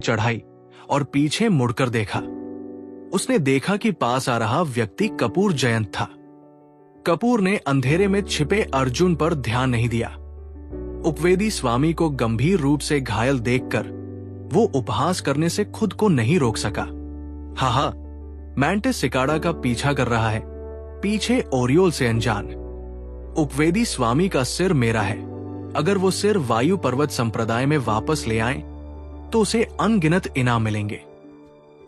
चढ़ाई और पीछे मुड़कर देखा। उसने देखा कि पास आ रहा व्यक्ति कपूर जयंत था। कपूर ने अंधेरे में छिपे अर्जुन पर ध्यान नहीं दिया। उपवेदी स्वामी को गंभीर रूप से घायल देखकर वो उपहास करने से खुद को नहीं रोक सका। हा, मैंटिस सिकाड़ा का पीछा कर रहा है, पीछे ओरियोल से अनजान। उपवेदी स्वामी का सिर मेरा है। अगर वो सिर वायु पर्वत संप्रदाय में वापस ले आए तो उसे अनगिनत इनाम मिलेंगे।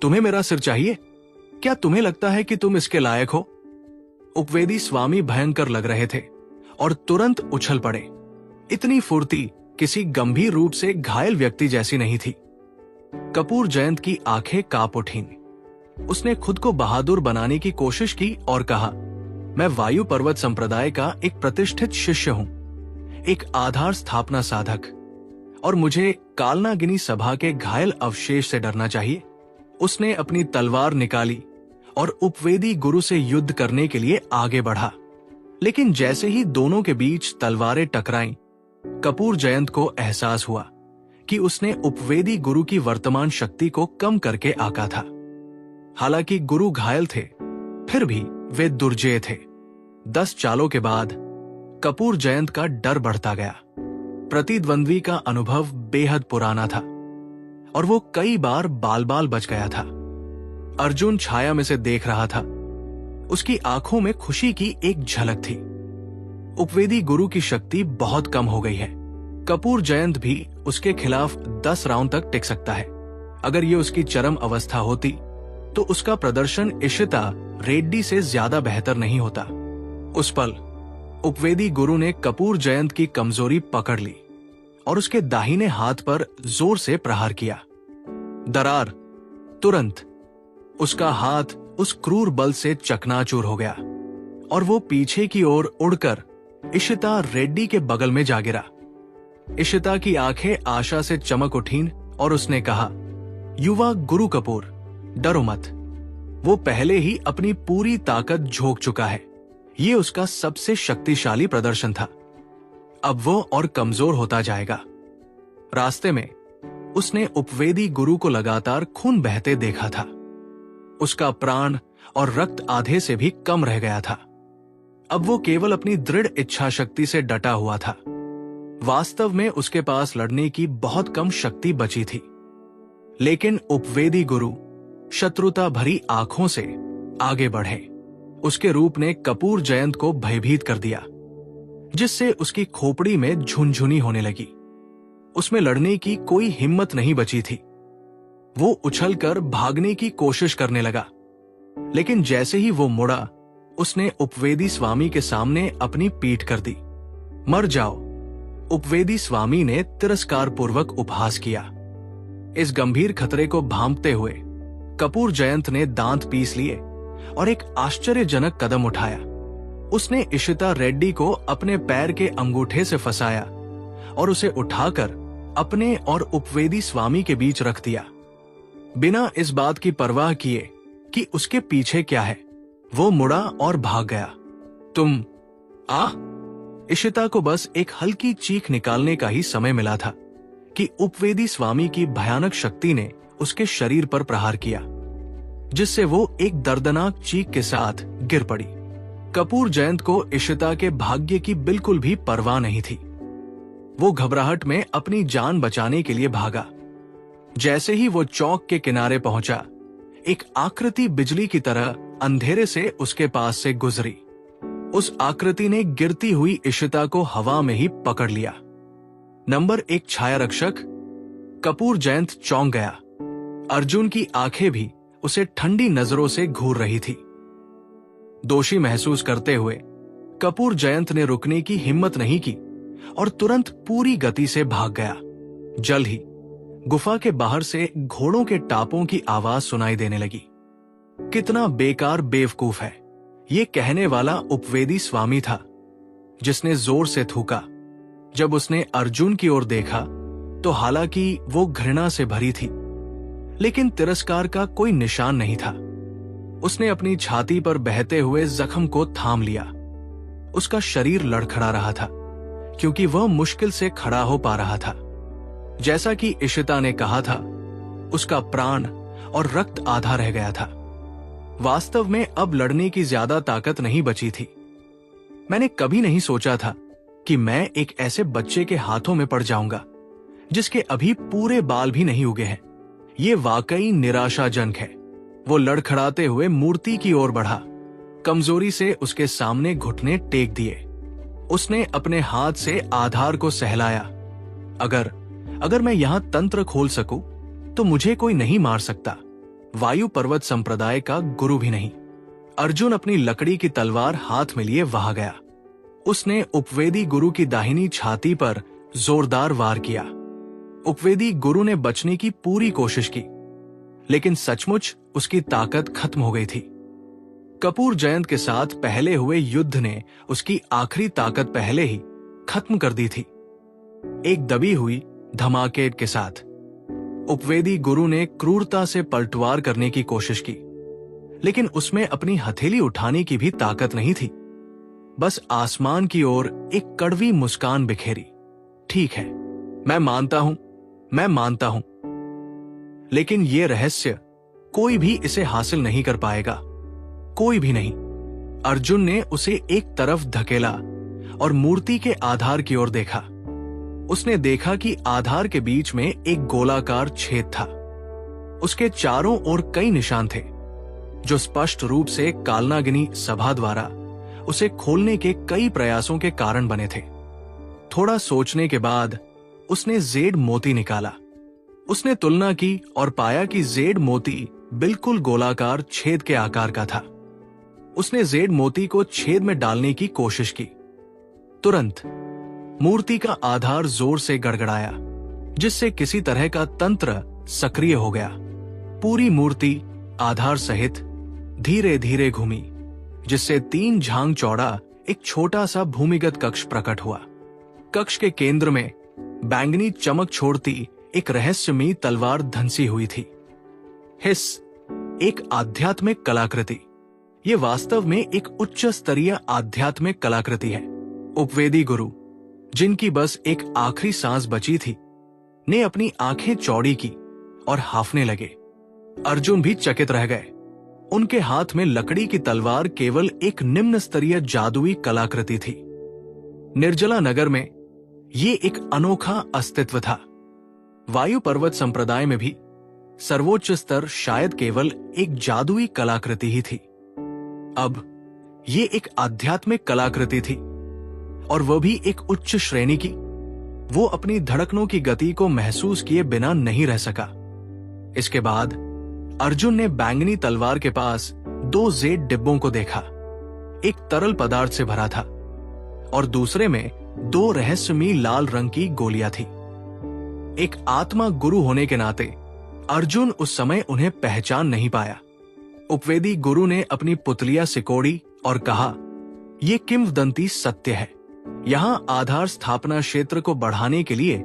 तुम्हें मेरा सिर चाहिए? क्या तुम्हें लगता है कि तुम इसके लायक हो? उपवेदी स्वामी भयंकर लग रहे थे और तुरंत उछल पड़े। इतनी फुर्ती किसी गंभीर रूप से घायल व्यक्ति जैसी नहीं थी। कपूर जयंत की आंखें कांप उठीं। उसने खुद को बहादुर बनाने की कोशिश की और कहा, मैं वायु पर्वत संप्रदाय का एक प्रतिष्ठित शिष्य हूं, एक आधार स्थापना साधक, और मुझे कालनागिनी सभा के घायल अवशेष से डरना चाहिए। उसने अपनी तलवार निकाली और उपवेदी गुरु से युद्ध करने के लिए आगे बढ़ा। लेकिन जैसे ही दोनों के बीच तलवारें टकराईं, कपूर जयंत को एहसास हुआ कि उसने उपवेदी गुरु की वर्तमान शक्ति को कम करके आंका था। हालांकि गुरु घायल थे, फिर भी वे दुर्जेय थे। 10 चालों के बाद कपूर जयंत का डर बढ़ता गया। प्रतिद्वंद्वी का अनुभव बेहद पुराना था और वो कई बार बाल बच गया था। अर्जुन छाया में से देख रहा था। उसकी आंखों में खुशी की एक झलक थी। उपवेदी गुरु की शक्ति बहुत कम हो गई है। कपूर जयंत भी उसके खिलाफ 10 राउंड तक टिक सकता है। अगर ये उसकी चरम अवस्था होती तो उसका प्रदर्शन इशिता रेड्डी से ज्यादा बेहतर नहीं होता। उस पल उपवेदी गुरु ने कपूर जयंत की कमजोरी पकड़ ली और उसके दाहिने हाथ पर जोर से प्रहार किया। दरार! तुरंत उसका हाथ उस क्रूर बल से चकनाचूर हो गया और वो पीछे की ओर उड़कर इशिता रेड्डी के बगल में जा गिरा। इशिता की आंखें आशा से चमक उठीं और उसने कहा, युवा गुरु कपूर, डरो मत। वो पहले ही अपनी पूरी ताकत झोंक चुका है। ये उसका सबसे शक्तिशाली प्रदर्शन था। अब वो और कमजोर होता जाएगा। रास्ते में उसने उपवेदी गुरु को लगातार खून बहते देखा था। उसका प्राण और रक्त आधे से भी कम रह गया था। अब वो केवल अपनी दृढ़ इच्छा शक्ति से डटा हुआ था। वास्तव में उसके पास लड़ने की बहुत कम शक्ति बची थी। लेकिन उपवेदी गुरु शत्रुता भरी आंखों से आगे बढ़े। उसके रूप ने कपूर जयंत को भयभीत कर दिया, जिससे उसकी खोपड़ी में झुनझुनी होने लगी। उसमें लड़ने की कोई हिम्मत नहीं बची थी। वो उछलकर भागने की कोशिश करने लगा, लेकिन जैसे ही वो मुड़ा, उसने उपवेदी स्वामी के सामने अपनी पीठ कर दी। मर जाओ! उपवेदी स्वामी ने तिरस्कारपूर्वक उपहास किया। इस गंभीर खतरे को भांपते हुए कपूर जयंत ने दांत पीस लिए और एक आश्चर्यजनक कदम उठाया। उसने इशिता रेड्डी को अपने पैर के अंगूठे से फंसाया और उसे उठाकर अपने और उपवेदी स्वामी के बीच रख दिया। बिना इस बात की परवाह किए कि उसके पीछे क्या है, वो मुड़ा और भाग गया। तुम इशिता को बस एक हल्की चीख निकालने का ही समय मिला था कि उपवेदी स्वामी की भयानक शक्ति ने उसके शरीर पर प्रहार किया, जिससे वो एक दर्दनाक चीख के साथ गिर पड़ी। कपूर जयंत को इशिता के भाग्य की बिल्कुल भी परवाह नहीं थी। वो घबराहट में अपनी जान बचाने के लिए भागा। जैसे ही वो चौक के किनारे पहुंचा, एक आकृति बिजली की तरह अंधेरे से उसके पास से गुजरी। उस आकृति ने गिरती हुई इशिता को हवा में ही पकड़ लिया। नंबर 1 छाया रक्षक कपूर जयंत चौंक गया। अर्जुन की आंखें भी उसे ठंडी नजरों से घूर रही थी। दोषी महसूस करते हुए कपूर जयंत ने रुकने की हिम्मत नहीं की और तुरंत पूरी गति से भाग गया। जल्द ही गुफा के बाहर से घोड़ों के टापों की आवाज सुनाई देने लगी। कितना बेकार बेवकूफ है, ये कहने वाला उपवेदी स्वामी था, जिसने जोर से थूका। जब उसने अर्जुन की ओर देखा तो हालांकि वो घृणा से भरी थी, लेकिन तिरस्कार का कोई निशान नहीं था। उसने अपनी छाती पर बहते हुए जख्म को थाम लिया। उसका शरीर लड़खड़ा रहा था, क्योंकि वह मुश्किल से खड़ा हो पा रहा था। जैसा कि इशिता ने कहा था, उसका प्राण और रक्त आधा रह गया था। वास्तव में अब लड़ने की ज्यादा ताकत नहीं बची थी। मैंने कभी नहीं सोचा था कि मैं एक ऐसे बच्चे के हाथों में पड़ जाऊंगा जिसके अभी पूरे बाल भी नहीं उगे हैं। ये वाकई निराशाजनक है। वो लड़खड़ाते हुए मूर्ति की ओर बढ़ा, कमजोरी से उसके सामने घुटने टेक दिए। उसने अपने हाथ से आधार को सहलाया। अगर मैं यहां तंत्र खोल सकूं तो मुझे कोई नहीं मार सकता, वायु पर्वत संप्रदाय का गुरु भी नहीं। अर्जुन अपनी लकड़ी की तलवार हाथ में लिए वहां गया। उसने उपवेदी गुरु की दाहिनी छाती पर जोरदार वार किया। उपवेदी गुरु ने बचने की पूरी कोशिश की, लेकिन सचमुच उसकी ताकत खत्म हो गई थी। कपूर जयंत के साथ पहले हुए युद्ध ने उसकी आखिरी ताकत पहले ही खत्म कर दी थी। एक दबी हुई धमाके के साथ उपवेदी गुरु ने क्रूरता से पलटवार करने की कोशिश की, लेकिन उसमें अपनी हथेली उठाने की भी ताकत नहीं थी। बस आसमान की ओर एक कड़वी मुस्कान बिखेरी। ठीक है, मैं मानता हूं, लेकिन यह रहस्य कोई भी इसे हासिल नहीं कर पाएगा, कोई भी नहीं। अर्जुन ने उसे एक तरफ धकेला और मूर्ति के आधार की ओर देखा। उसने देखा कि आधार के बीच में एक गोलाकार छेद था। उसके चारों ओर कई निशान थे, जो स्पष्ट रूप से कालनागिनी सभा द्वारा उसे खोलने के कई प्रयासों के कारण बने थे। थोड़ा सोचने के बाद उसने जेड मोती निकाला। उसने तुलना की और पाया कि जेड मोती बिल्कुल गोलाकार छेद के आकार का था। उसने जेड मोती को छेद में डालने की कोशिश की। तुरंत मूर्ति का आधार जोर से गड़गड़ाया, जिससे किसी तरह का तंत्र सक्रिय हो गया। पूरी मूर्ति आधार सहित धीरे धीरे घूमी, जिससे 3 झांग चौड़ा एक छोटा सा भूमिगत कक्ष प्रकट हुआ। कक्ष के केंद्र में बैंगनी चमक छोड़ती एक रहस्यमयी तलवार धंसी हुई थी। हिस, एक आध्यात्मिक कलाकृति। ये वास्तव में एक उच्च स्तरीय आध्यात्मिक कलाकृति है। उपवेदी गुरु, जिनकी बस एक आखिरी सांस बची थी, ने अपनी आंखें चौड़ी की और हाफने लगे। अर्जुन भी चकित रह गए। उनके हाथ में लकड़ी की तलवार केवल एक निम्न स्तरीय जादुई कलाकृति थी। निर्जला नगर में ये एक अनोखा अस्तित्व था। वायु पर्वत संप्रदाय में भी सर्वोच्च स्तर शायद केवल एक जादुई कलाकृति ही थी। अब ये एक आध्यात्मिक कलाकृति थी, और वह भी एक उच्च श्रेणी की। वो अपनी धड़कनों की गति को महसूस किए बिना नहीं रह सका। इसके बाद अर्जुन ने बैंगनी तलवार के पास 2 जेड डिब्बों को देखा। एक तरल पदार्थ से भरा था और दूसरे में 2 रहस्यमयी लाल रंग की गोलियां थी। एक आत्मा गुरु होने के नाते अर्जुन उस समय उन्हें पहचान नहीं पाया। उपवेदी गुरु ने अपनी पुतलियां सिकोड़ी और कहा, यह किंवदंती सत्य है। यहां आधार स्थापना क्षेत्र को बढ़ाने के लिए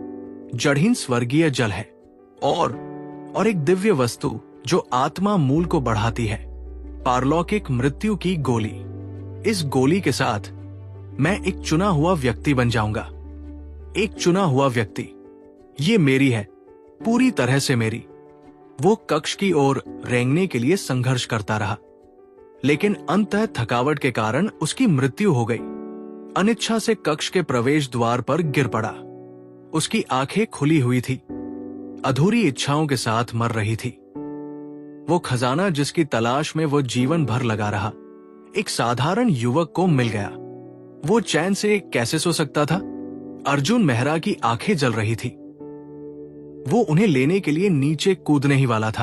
जड़हीन स्वर्गीय जल है और एक दिव्य वस्तु जो आत्मा मूल को बढ़ाती है, पारलौकिक मृत्यु की गोली। इस गोली के साथ मैं एक चुना हुआ व्यक्ति बन जाऊंगा। एक चुना हुआ व्यक्ति, ये मेरी है, पूरी तरह से मेरी। वो कक्ष की ओर रेंगने के लिए संघर्ष करता रहा, लेकिन अंततः थकावट के कारण उसकी मृत्यु हो गई। अनिच्छा से कक्ष के प्रवेश द्वार पर गिर पड़ा। उसकी आंखें खुली हुई थी, अधूरी इच्छाओं के साथ मर रही थी। वो खजाना जिसकी तलाश में वो जीवन भर लगा रहा, एक साधारण युवक को मिल गया। वो चैन से कैसे सो सकता था? अर्जुन मेहरा की आंखें जल रही थी। वो उन्हें लेने के लिए नीचे कूदने ही वाला था।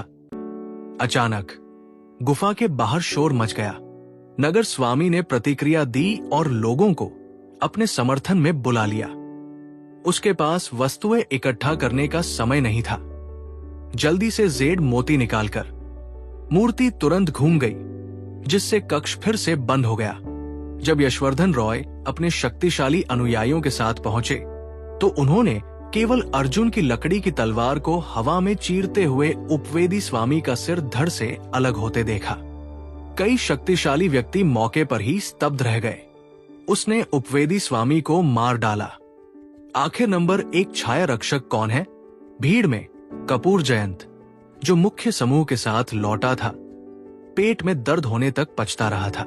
अचानक गुफा के बाहर शोर मच गया। नगर स्वामी ने प्रतिक्रिया दी और लोगों को अपने समर्थन में बुला लिया। उसके पास वस्तुएं इकट्ठा करने का समय नहीं था। जल्दी से जेड मोती निकालकर मूर्ति तुरंत घूम गई, जिससे कक्ष फिर से बंद हो गया। जब यशवर्धन रॉय अपने शक्तिशाली अनुयायियों के साथ पहुंचे तो उन्होंने केवल अर्जुन की लकड़ी की तलवार को हवा में चीरते हुए उपवेदी स्वामी का सिर धड़ से अलग होते देखा। कई शक्तिशाली व्यक्ति मौके पर ही स्तब्ध रह गए। उसने उपवेदी स्वामी को मार डाला। आखिर नंबर 1 छाया रक्षक कौन है? भीड़ में कपूर जयंत, जो मुख्य समूह के साथ लौटा था, पेट में दर्द होने तक पचता रहा था।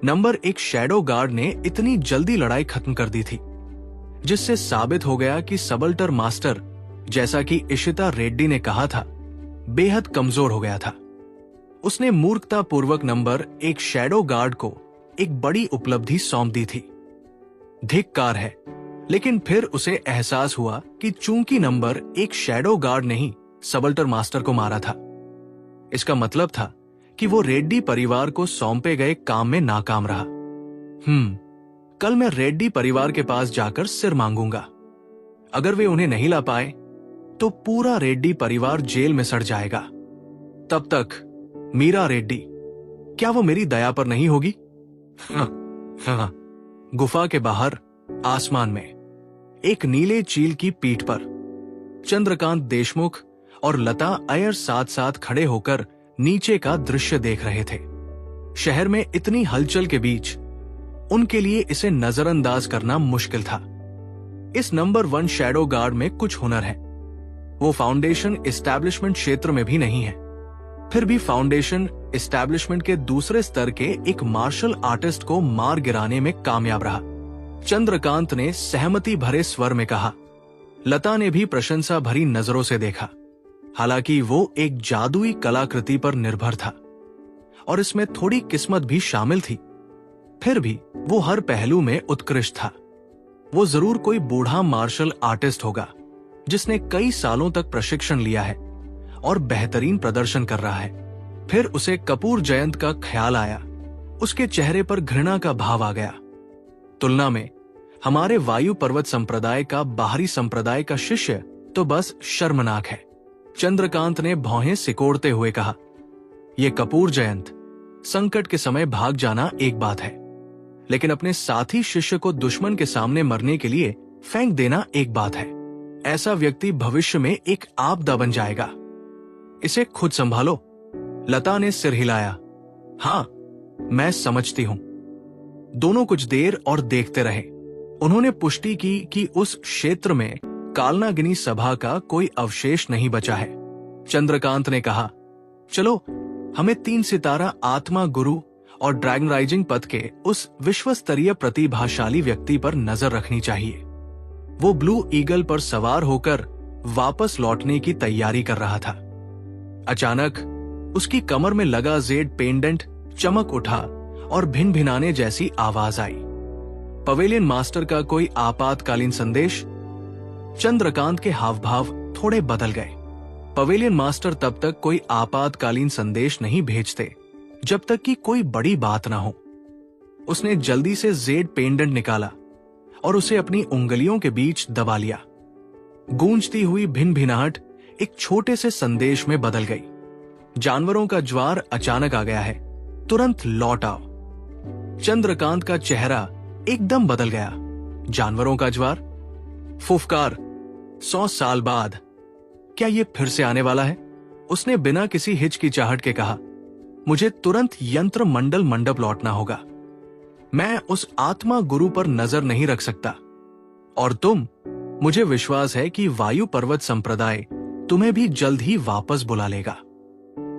नंबर 1 शैडो गार्ड ने इतनी जल्दी लड़ाई खत्म कर दी थी, जिससे साबित हो गया कि सबल्टर मास्टर, जैसा कि इशिता रेड्डी ने कहा था, बेहद कमजोर हो गया था। उसने मूर्खतापूर्वक नंबर 1 शैडो गार्ड को एक बड़ी उपलब्धि सौंप दी थी। धिक्कार है, लेकिन फिर उसे एहसास हुआ कि चूंकि नंबर 1 शैडो गार्ड ने ही सबल्टर मास्टर को मारा था, इसका मतलब था कि वो रेड्डी परिवार को सौंपे गए काम में नाकाम रहा। कल मैं रेड्डी परिवार के पास जाकर सिर मांगूंगा। अगर वे उन्हें नहीं ला पाए तो पूरा रेड्डी परिवार जेल में सड़ जाएगा। तब तक मीरा रेड्डी, क्या वो मेरी दया पर नहीं होगी? गुफा के बाहर आसमान में एक नीले चील की पीठ पर चंद्रकांत देशमुख और लता अय्यर साथ साथ खड़े होकर नीचे का दृश्य देख रहे थे। शहर में इतनी हलचल के बीच उनके लिए इसे नजरअंदाज करना मुश्किल था। इस नंबर 1 शैडो गार्ड में कुछ हुनर है। वो फाउंडेशन एस्टैब्लिशमेंट क्षेत्र में भी नहीं है, फिर भी फाउंडेशन एस्टैब्लिशमेंट के दूसरे स्तर के एक मार्शल आर्टिस्ट को मार गिराने में कामयाब रहा। चंद्रकांत ने सहमति भरे स्वर में कहा। लता ने भी प्रशंसा भरी नजरों से देखा। हालांकि वो एक जादुई कलाकृति पर निर्भर था और इसमें थोड़ी किस्मत भी शामिल थी, फिर भी वो हर पहलू में उत्कृष्ट था। वो जरूर कोई बूढ़ा मार्शल आर्टिस्ट होगा जिसने कई सालों तक प्रशिक्षण लिया है और बेहतरीन प्रदर्शन कर रहा है। फिर उसे कपूर जयंत का ख्याल आया। उसके चेहरे पर घृणा का भाव आ गया। तुलना में हमारे वायु पर्वत संप्रदाय का बाहरी संप्रदाय का शिष्य तो बस शर्मनाक है। चंद्रकांत ने भौहें सिकोड़ते हुए कहा, यह कपूर जयंत, संकट के समय भाग जाना एक बात है, लेकिन अपने साथी शिष्य को दुश्मन के सामने मरने के लिए फेंक देना एक बात है। ऐसा व्यक्ति भविष्य में एक आपदा बन जाएगा। इसे खुद संभालो। लता ने सिर हिलाया। हाँ, मैं समझती हूं। दोनों कुछ देर और देखते रहे। उन्होंने पुष्टि की कि उस क्षेत्र में कालनागिनी सभा का कोई अवशेष नहीं बचा है। चंद्रकांत ने कहा, चलो हमें 3 सितारा आत्मा गुरु और ड्रैगन राइजिंग पथ के उस विश्वस्तरीय प्रतिभाशाली व्यक्ति पर नजर रखनी चाहिए। वो ब्लू ईगल पर सवार होकर वापस लौटने की तैयारी कर रहा था। अचानक उसकी कमर में लगा जेड पेंडेंट चमक उठा और भिन भिनाने जैसी आवाज आई। पवेलियन मास्टर का कोई आपातकालीन संदेश। चंद्रकांत के हाव भाव थोड़े बदल गए। पवेलियन मास्टर तब तक कोई आपातकालीन संदेश नहीं भेजते जब तक कि कोई बड़ी बात ना हो। उसने जल्दी से जेड पेंडेंट निकाला और उसे अपनी उंगलियों के बीच दबा लिया। गूंजती हुई भिन भिनाहट एक छोटे से संदेश में बदल गई। जानवरों का ज्वार अचानक आ गया है, तुरंत लौट आओ। चंद्रकांत का चेहरा एकदम बदल गया। जानवरों का ज्वार? फुफकार, 100 साल बाद क्या ये फिर से आने वाला है? उसने बिना किसी हिचकिचाहट के कहा, मुझे तुरंत यंत्र मंडल मंडप लौटना होगा। मैं उस आत्मा गुरु पर नजर नहीं रख सकता। और तुम, मुझे विश्वास है कि वायु पर्वत संप्रदाय तुम्हें भी जल्द ही वापस बुला लेगा।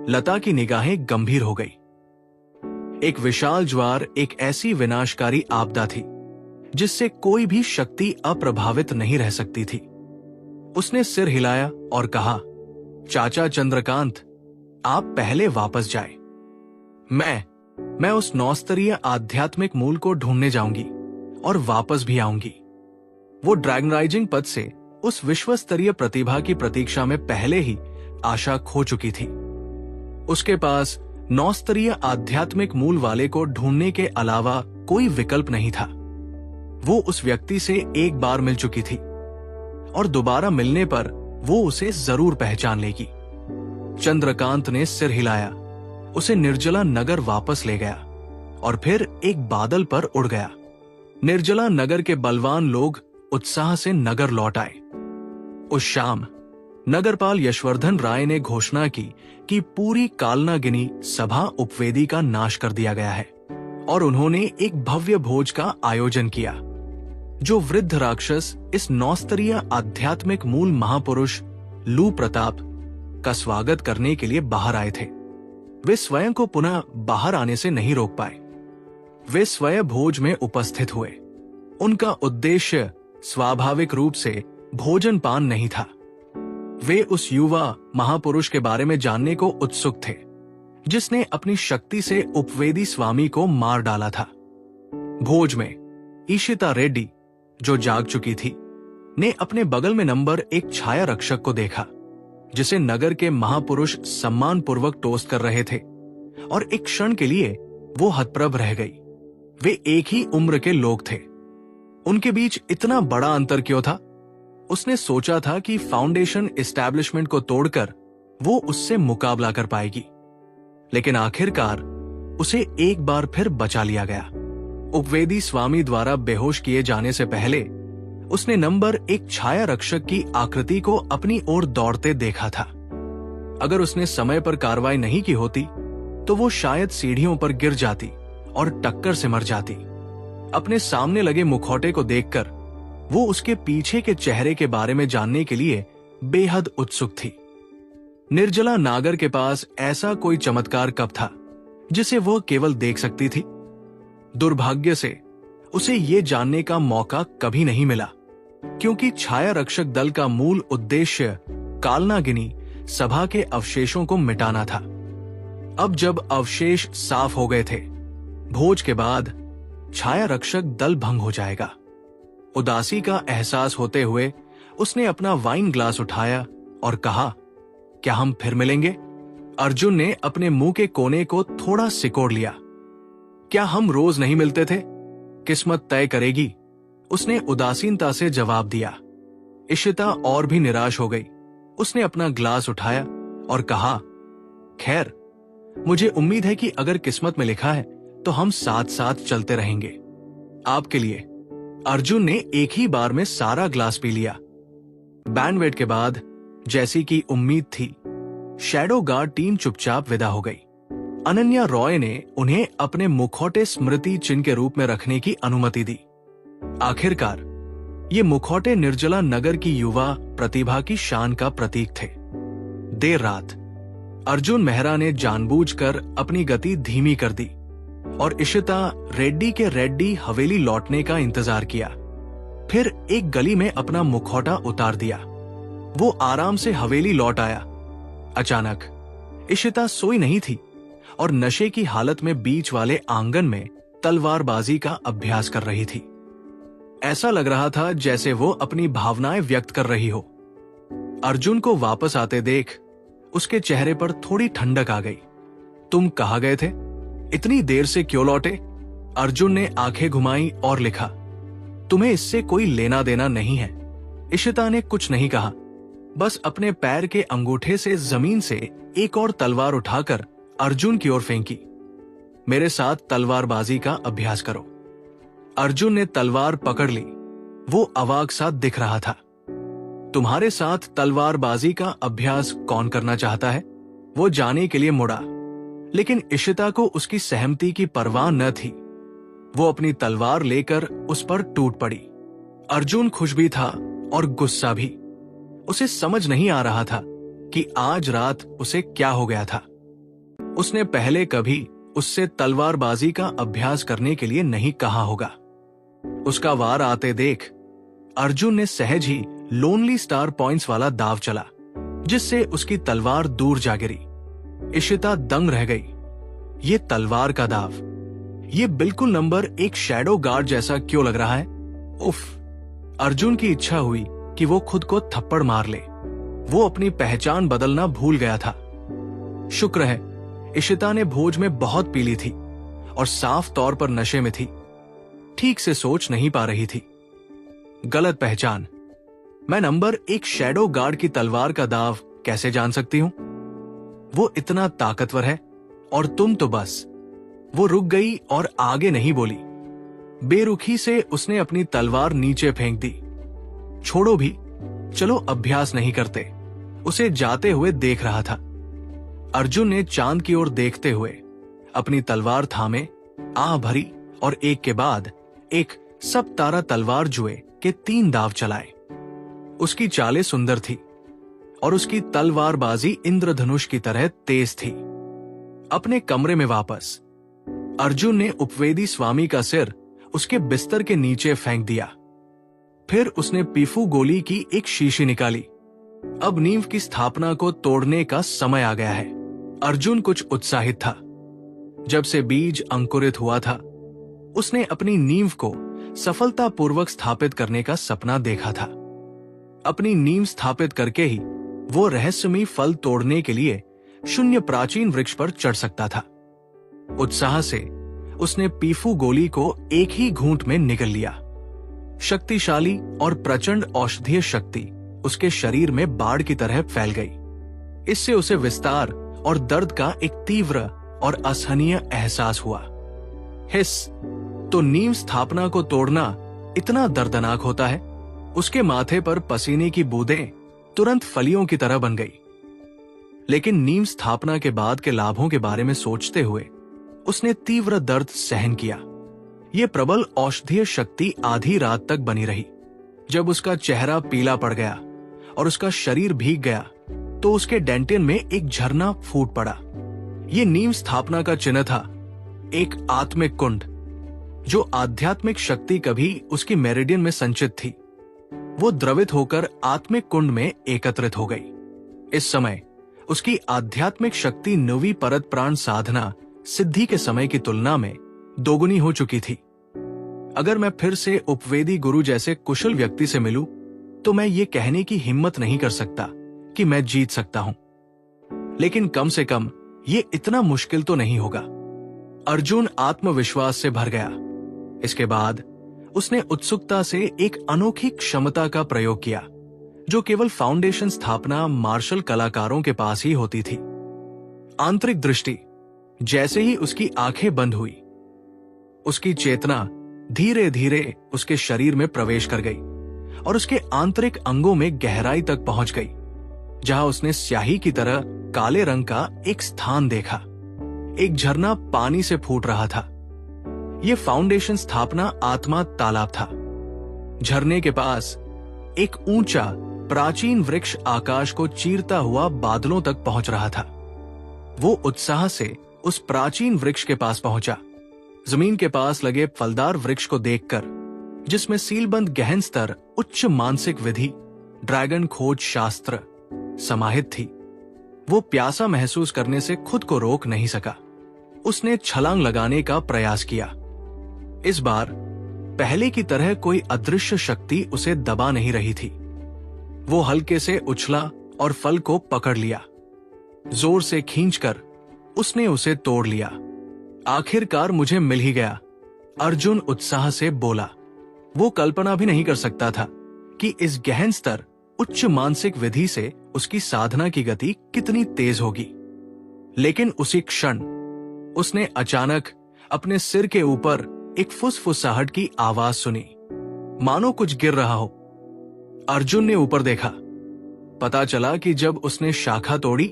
लता की निगाहें गंभीर हो गई। एक विशाल ज्वार एक ऐसी विनाशकारी आपदा थी जिससे कोई भी शक्ति अप्रभावित नहीं रह सकती थी। उसने सिर हिलाया और कहा, चाचा चंद्रकांत, आप पहले वापस जाए। मैं उस 9 स्तरीय आध्यात्मिक मूल को ढूंढने जाऊंगी और वापस भी आऊंगी। वो ड्रैगन राइजिंग पद से उस विश्व स्तरीय प्रतिभा की प्रतीक्षा में पहले ही आशा खो चुकी थी। उसके पास 9 स्तरीय आध्यात्मिक मूल वाले को ढूंढने के अलावा कोई विकल्प नहीं था। वो उस व्यक्ति से एक बार मिल चुकी थी और दोबारा मिलने पर वो उसे जरूर पहचान लेगी। चंद्रकांत ने सिर हिलाया, उसे निर्जला नगर वापस ले गया और फिर एक बादल पर उड़ गया। निर्जला नगर के बलवान लोग उत्साह से नगर लौट आए। उस शाम नगरपाल यशवर्धन राय ने घोषणा की कि पूरी कालनागिनी सभा उपवेदी का नाश कर दिया गया है और उन्होंने एक भव्य भोज का आयोजन किया। जो वृद्ध राक्षस इस 9 स्तरीय आध्यात्मिक मूल महापुरुष लू प्रताप का स्वागत करने के लिए बाहर आए थे। वे स्वयं को पुनः बाहर आने से नहीं रोक पाए। वे स्वयं भोज में उपस्थित हुए। उनका उद्देश्य स्वाभाविक रूप से भोजन पान नहीं था। वे उस युवा महापुरुष के बारे में जानने को उत्सुक थे जिसने अपनी शक्ति से उपवेदी स्वामी को मार डाला था। भोज में ईशिता रेड्डी, जो जाग चुकी थी, ने अपने बगल में नंबर 1 छाया रक्षक को देखा जिसे नगर के महापुरुष सम्मान पूर्वक टोस्ट कर रहे थे, और एक क्षण के लिए वो हतप्रभ रह गई। वे एक ही उम्र के लोग थे। उनके बीच इतना बड़ा अंतर क्यों था? उसने सोचा था कि फाउंडेशन एस्टैब्लिशमेंट को तोड़कर वो उससे मुकाबला कर पाएगी, लेकिन आखिरकार उसे एक बार फिर बचा लिया गया। उपवेदी स्वामी द्वारा बेहोश किए जाने से पहले उसने नंबर 1 छाया रक्षक की आकृति को अपनी ओर दौड़ते देखा था। अगर उसने समय पर कार्रवाई नहीं की होती तो वो शायद सीढ़ियों पर गिर जाती और टक्कर से मर जाती। अपने सामने लगे मुखौटे को देखकर वो उसके पीछे के चेहरे के बारे में जानने के लिए बेहद उत्सुक थी। निर्जला नागर के पास ऐसा कोई चमत्कार कब था जिसे वह केवल देख सकती थी? दुर्भाग्य से उसे ये जानने का मौका कभी नहीं मिला, क्योंकि छाया रक्षक दल का मूल उद्देश्य कालनागिनी सभा के अवशेषों को मिटाना था। अब जब अवशेष साफ हो गए थे, भोज के बाद छाया रक्षक दल भंग हो जाएगा। उदासी का एहसास होते हुए उसने अपना वाइन ग्लास उठाया और कहा, क्या हम फिर मिलेंगे? अर्जुन ने अपने मुंह के कोने को थोड़ा सिकोड़ लिया। क्या हम रोज नहीं मिलते थे? किस्मत तय करेगी, उसने उदासीनता से जवाब दिया। इशिता और भी निराश हो गई। उसने अपना ग्लास उठाया और कहा, खैर, मुझे उम्मीद है कि अगर किस्मत में लिखा है तो हम साथ साथ चलते रहेंगे। आपके लिए। अर्जुन ने एक ही बार में सारा ग्लास पी लिया। बैंडवेट के बाद, जैसी कि उम्मीद थी, शैडो गार्ड टीम चुपचाप विदा हो गई। अनन्या रॉय ने उन्हें अपने मुखौटे स्मृति चिन्ह के रूप में रखने की अनुमति दी। आखिरकार ये मुखौटे निर्जला नगर की युवा प्रतिभा की शान का प्रतीक थे। देर रात अर्जुन मेहरा ने जानबूझकर अपनी गति धीमी कर दी और इशिता रेड्डी के रेड्डी हवेली लौटने का इंतजार किया। फिर एक गली में अपना मुखौटा उतार दिया। वो आराम से हवेली लौट आया। अचानक इशिता सोई नहीं थी और नशे की हालत में बीच वाले आंगन में तलवारबाजी का अभ्यास कर रही थी। ऐसा लग रहा था जैसे वो अपनी भावनाएं व्यक्त कर रही हो। अर्जुन को वापस आते देख उसके चेहरे पर थोड़ी ठंडक आ गई। तुम कहाँ गए थे? इतनी देर से क्यों लौटे? अर्जुन ने आंखें घुमाई और लिखा, तुम्हें इससे कोई लेना देना नहीं है। इशिता ने कुछ नहीं कहा, बस अपने पैर के अंगूठे से जमीन से एक और तलवार उठाकर अर्जुन की ओर फेंकी। मेरे साथ तलवारबाजी का अभ्यास करो। अर्जुन ने तलवार पकड़ ली। वो अवाक सा दिख रहा था। तुम्हारे साथ तलवारबाजी का अभ्यास कौन करना चाहता है? वो जाने के लिए मुड़ा, लेकिन इशिता को उसकी सहमति की परवाह न थी। वो अपनी तलवार लेकर उस पर टूट पड़ी। अर्जुन खुश भी था और गुस्सा भी। उसे समझ नहीं आ रहा था कि आज रात उसे क्या हो गया था। उसने पहले कभी उससे तलवारबाजी का अभ्यास करने के लिए नहीं कहा होगा। उसका वार आते देख अर्जुन ने सहज ही लोनली स्टार पॉइंट्स वाला दाव चला, जिससे उसकी तलवार दूर जा गिरी। इशिता दंग रह गई। ये तलवार का दाव, ये बिल्कुल नंबर 1 शैडो गार्ड जैसा क्यों लग रहा है? उफ! अर्जुन की इच्छा हुई कि वो खुद को थप्पड़ मार ले। वो अपनी पहचान बदलना भूल गया था। शुक्र है इशिता ने भोज में बहुत पी ली थी और साफ तौर पर नशे में थी। ठीक से सोच नहीं पा रही थी। गलत पहचान। मैं नंबर 1 शैडो गार्ड की तलवार का दाव कैसे जान सकती हूं? वो इतना ताकतवर है और तुम तो बस। वो रुक गई और आगे नहीं बोली। बेरुखी से उसने अपनी तलवार नीचे फेंक दी। छोड़ो भी, चलो अभ्यास नहीं करते। उसे जाते हुए देख रहा था। अर्जुन ने चांद की ओर देखते हुए अपनी तलवार थामे आह भरी और एक के बाद एक सब तारा तलवार जुए के 3 दाव चलाए। उसकी चालें सुंदर थी और उसकी तलवारबाजी इंद्रधनुष की तरह तेज थी। अपने कमरे में वापस अर्जुन ने उपवेदी स्वामी का सिर उसके बिस्तर के नीचे फेंक दिया। फिर उसने पीफू गोली की एक शीशी निकाली। अब नींव की स्थापना को तोड़ने का समय आ गया है। अर्जुन कुछ उत्साहित था। जब से बीज अंकुरित हुआ था, उसने अपनी नींव को सफलतापूर्वक स्थापित करने का सपना देखा था। अपनी नींव स्थापित करके ही वो रहस्यमयी फल तोड़ने के लिए शून्य प्राचीन वृक्ष पर चढ़ सकता था। उत्साह से उसने पीफू गोली को एक ही घूंट में निगल लिया। शक्तिशाली और प्रचंड औषधीय शक्ति उसके शरीर में बाढ़ की तरह फैल गई। इससे उसे विस्तार और दर्द का एक तीव्र और असहनीय एहसास हुआ। हिस, तो नींव स्थापना को तोड़ना इतना दर्दनाक होता है। उसके माथे पर पसीने की बूंदें तुरंत फलियों की तरह बन गई। लेकिन नींव स्थापना के बाद के लाभों के बारे में सोचते हुए उसने तीव्र दर्द सहन किया। ये प्रबल औषधीय शक्ति आधी रात तक बनी रही। जब उसका चेहरा पीला पड़ गया और उसका शरीर भीग गया, तो उसके डेंटिन में एक झरना फूट पड़ा। ये नींव स्थापना का चिन्ह था, एक आत्मिक कुंड, जो आध्यात्मिक शक्ति कभी उसकी मेरिडियन में संचित थी। वो द्रवित होकर आत्मिक कुंड में एकत्रित हो गई। इस समय उसकी आध्यात्मिक शक्ति नवी परत प्राण साधना सिद्धि के समय की तुलना में दोगुनी हो चुकी थी। अगर मैं फिर से उपवेदी गुरु जैसे कुशल व्यक्ति से मिलूं, तो मैं ये कहने की हिम्मत नहीं कर सकता कि मैं जीत सकता हूं, लेकिन कम से कम ये इतना मुश्किल तो नहीं होगा। अर्जुन आत्मविश्वास से भर गया। इसके बाद उसने उत्सुकता से एक अनोखी क्षमता का प्रयोग किया, जो केवल फाउंडेशन स्थापना मार्शल कलाकारों के पास ही होती थी। आंतरिक दृष्टि। जैसे ही उसकी आंखें बंद हुई, उसकी चेतना धीरे धीरे उसके शरीर में प्रवेश कर गई और उसके आंतरिक अंगों में गहराई तक पहुंच गई, जहां उसने स्याही की तरह काले रंग का एक स्थान देखा। एक झरना पानी से फूट रहा था। यह फाउंडेशन स्थापना आत्मा तालाब था। झरने के पास एक ऊंचा प्राचीन वृक्ष आकाश को चीरता हुआ बादलों तक पहुंच रहा था। वो उत्साह से उस प्राचीन वृक्ष के पास पहुंचा। जमीन के पास लगे फलदार वृक्ष को देखकर, जिसमें सीलबंद गहन स्तर उच्च मानसिक विधि ड्रैगन खोज शास्त्र समाहित थी, वो प्यासा महसूस करने से खुद को रोक नहीं सका। उसने छलांग लगाने का प्रयास किया। इस बार पहले की तरह कोई अदृश्य शक्ति उसे दबा नहीं रही थी। वो हल्के से उछला और फल को पकड़ लिया। जोर से खींचकर उसने उसे तोड़ लिया। आखिरकार मुझे मिल ही गया, अर्जुन उत्साह से बोला। वो कल्पना भी नहीं कर सकता था कि इस गहन स्तर उच्च मानसिक विधि से उसकी साधना की गति कितनी तेज होगी। लेकिन उसी क्षण उसने अचानक अपने सिर के ऊपर एक फुसफुसाहट की आवाज सुनी, मानो कुछ गिर रहा हो। अर्जुन ने ऊपर देखा। पता चला कि जब उसने शाखा तोड़ी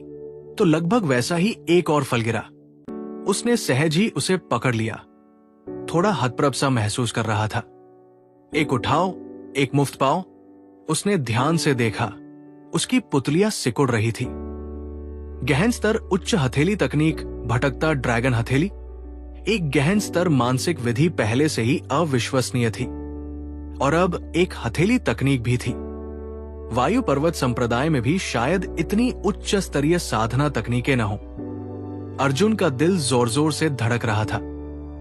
तो लगभग वैसा ही एक और फल गिरा। उसने सहज ही उसे पकड़ लिया। थोड़ा हतप्रभ सा महसूस कर रहा था। एक उठाओ, एक मुफ्त पाओ। उसने ध्यान से देखा। उसकी पुतलियां सिकुड़ रही थी। गहन स्तर उच्च हथेली तकनीक भटकता ड्रैगन हथेली। एक गहन स्तर मानसिक विधि पहले से ही अविश्वसनीय थी, और अब एक हथेली तकनीक भी थी। वायु पर्वत संप्रदाय में भी शायद इतनी उच्च स्तरीय साधना तकनीकें न हो। अर्जुन का दिल जोर जोर से धड़क रहा था,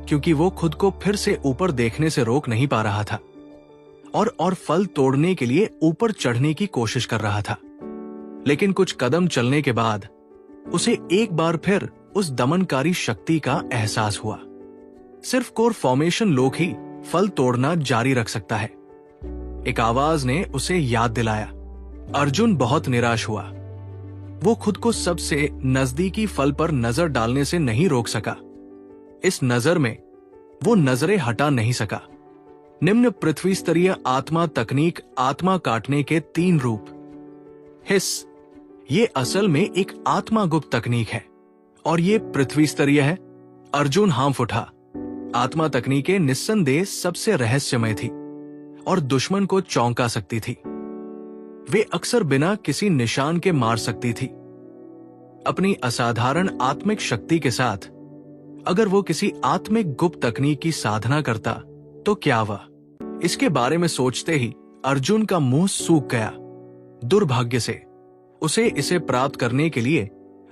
क्योंकि वो खुद को फिर से ऊपर देखने से रोक नहीं पा रहा था और फल तोड़ने के लिए ऊपर चढ़ने की कोशिश कर रहा था। लेकिन कुछ कदम चलने के बाद उसे एक बार फिर उस दमनकारी शक्ति का एहसास हुआ। सिर्फ कोर फॉर्मेशन लोग ही फल तोड़ना जारी रख सकता है। एक आवाज ने उसे याद दिलाया। अर्जुन बहुत निराश हुआ। वो खुद को सबसे नजदीकी फल पर नजर डालने से नहीं रोक सका। इस नजर में वो नजरें हटा नहीं सका। निम्न पृथ्वी स्तरीय आत्मा तकनीक आत्मा काटने के 3 रूप। हिस, ये असल में एक आत्मा गुप्त तकनीक है और ये पृथ्वी स्तरीय है। अर्जुन हांफ उठा। आत्मा तकनीकें निस्संदेह सबसे रहस्यमय थी और दुश्मन को चौंका सकती थी। वे अक्सर बिना किसी निशान के मार सकती थी। अपनी असाधारण आत्मिक शक्ति के साथ अगर वो किसी आत्मिक गुप्त तकनीक की साधना करता तो क्या वह? इसके बारे में सोचते ही अर्जुन का मुंह सूख गया। दुर्भाग्य से उसे इसे प्राप्त करने के लिए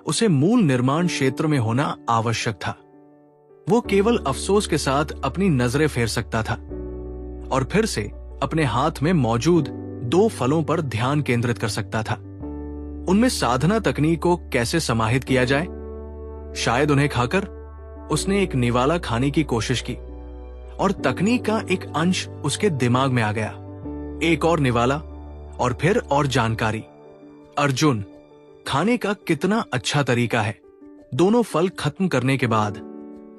उसे मूल निर्माण क्षेत्र में होना आवश्यक था। वो केवल अफसोस के साथ अपनी नजरें फेर सकता था और फिर से अपने हाथ में मौजूद 2 फलों पर ध्यान केंद्रित कर सकता था। उनमें साधना तकनीक को कैसे समाहित किया जाए? शायद उन्हें खाकर उसने एक निवाला खाने की कोशिश की और तकनीक का एक अंश उसके दिमाग में आ गया। एक और निवाला और फिर और जानकारी। अर्जुन, खाने का कितना अच्छा तरीका है। दोनों फल खत्म करने के बाद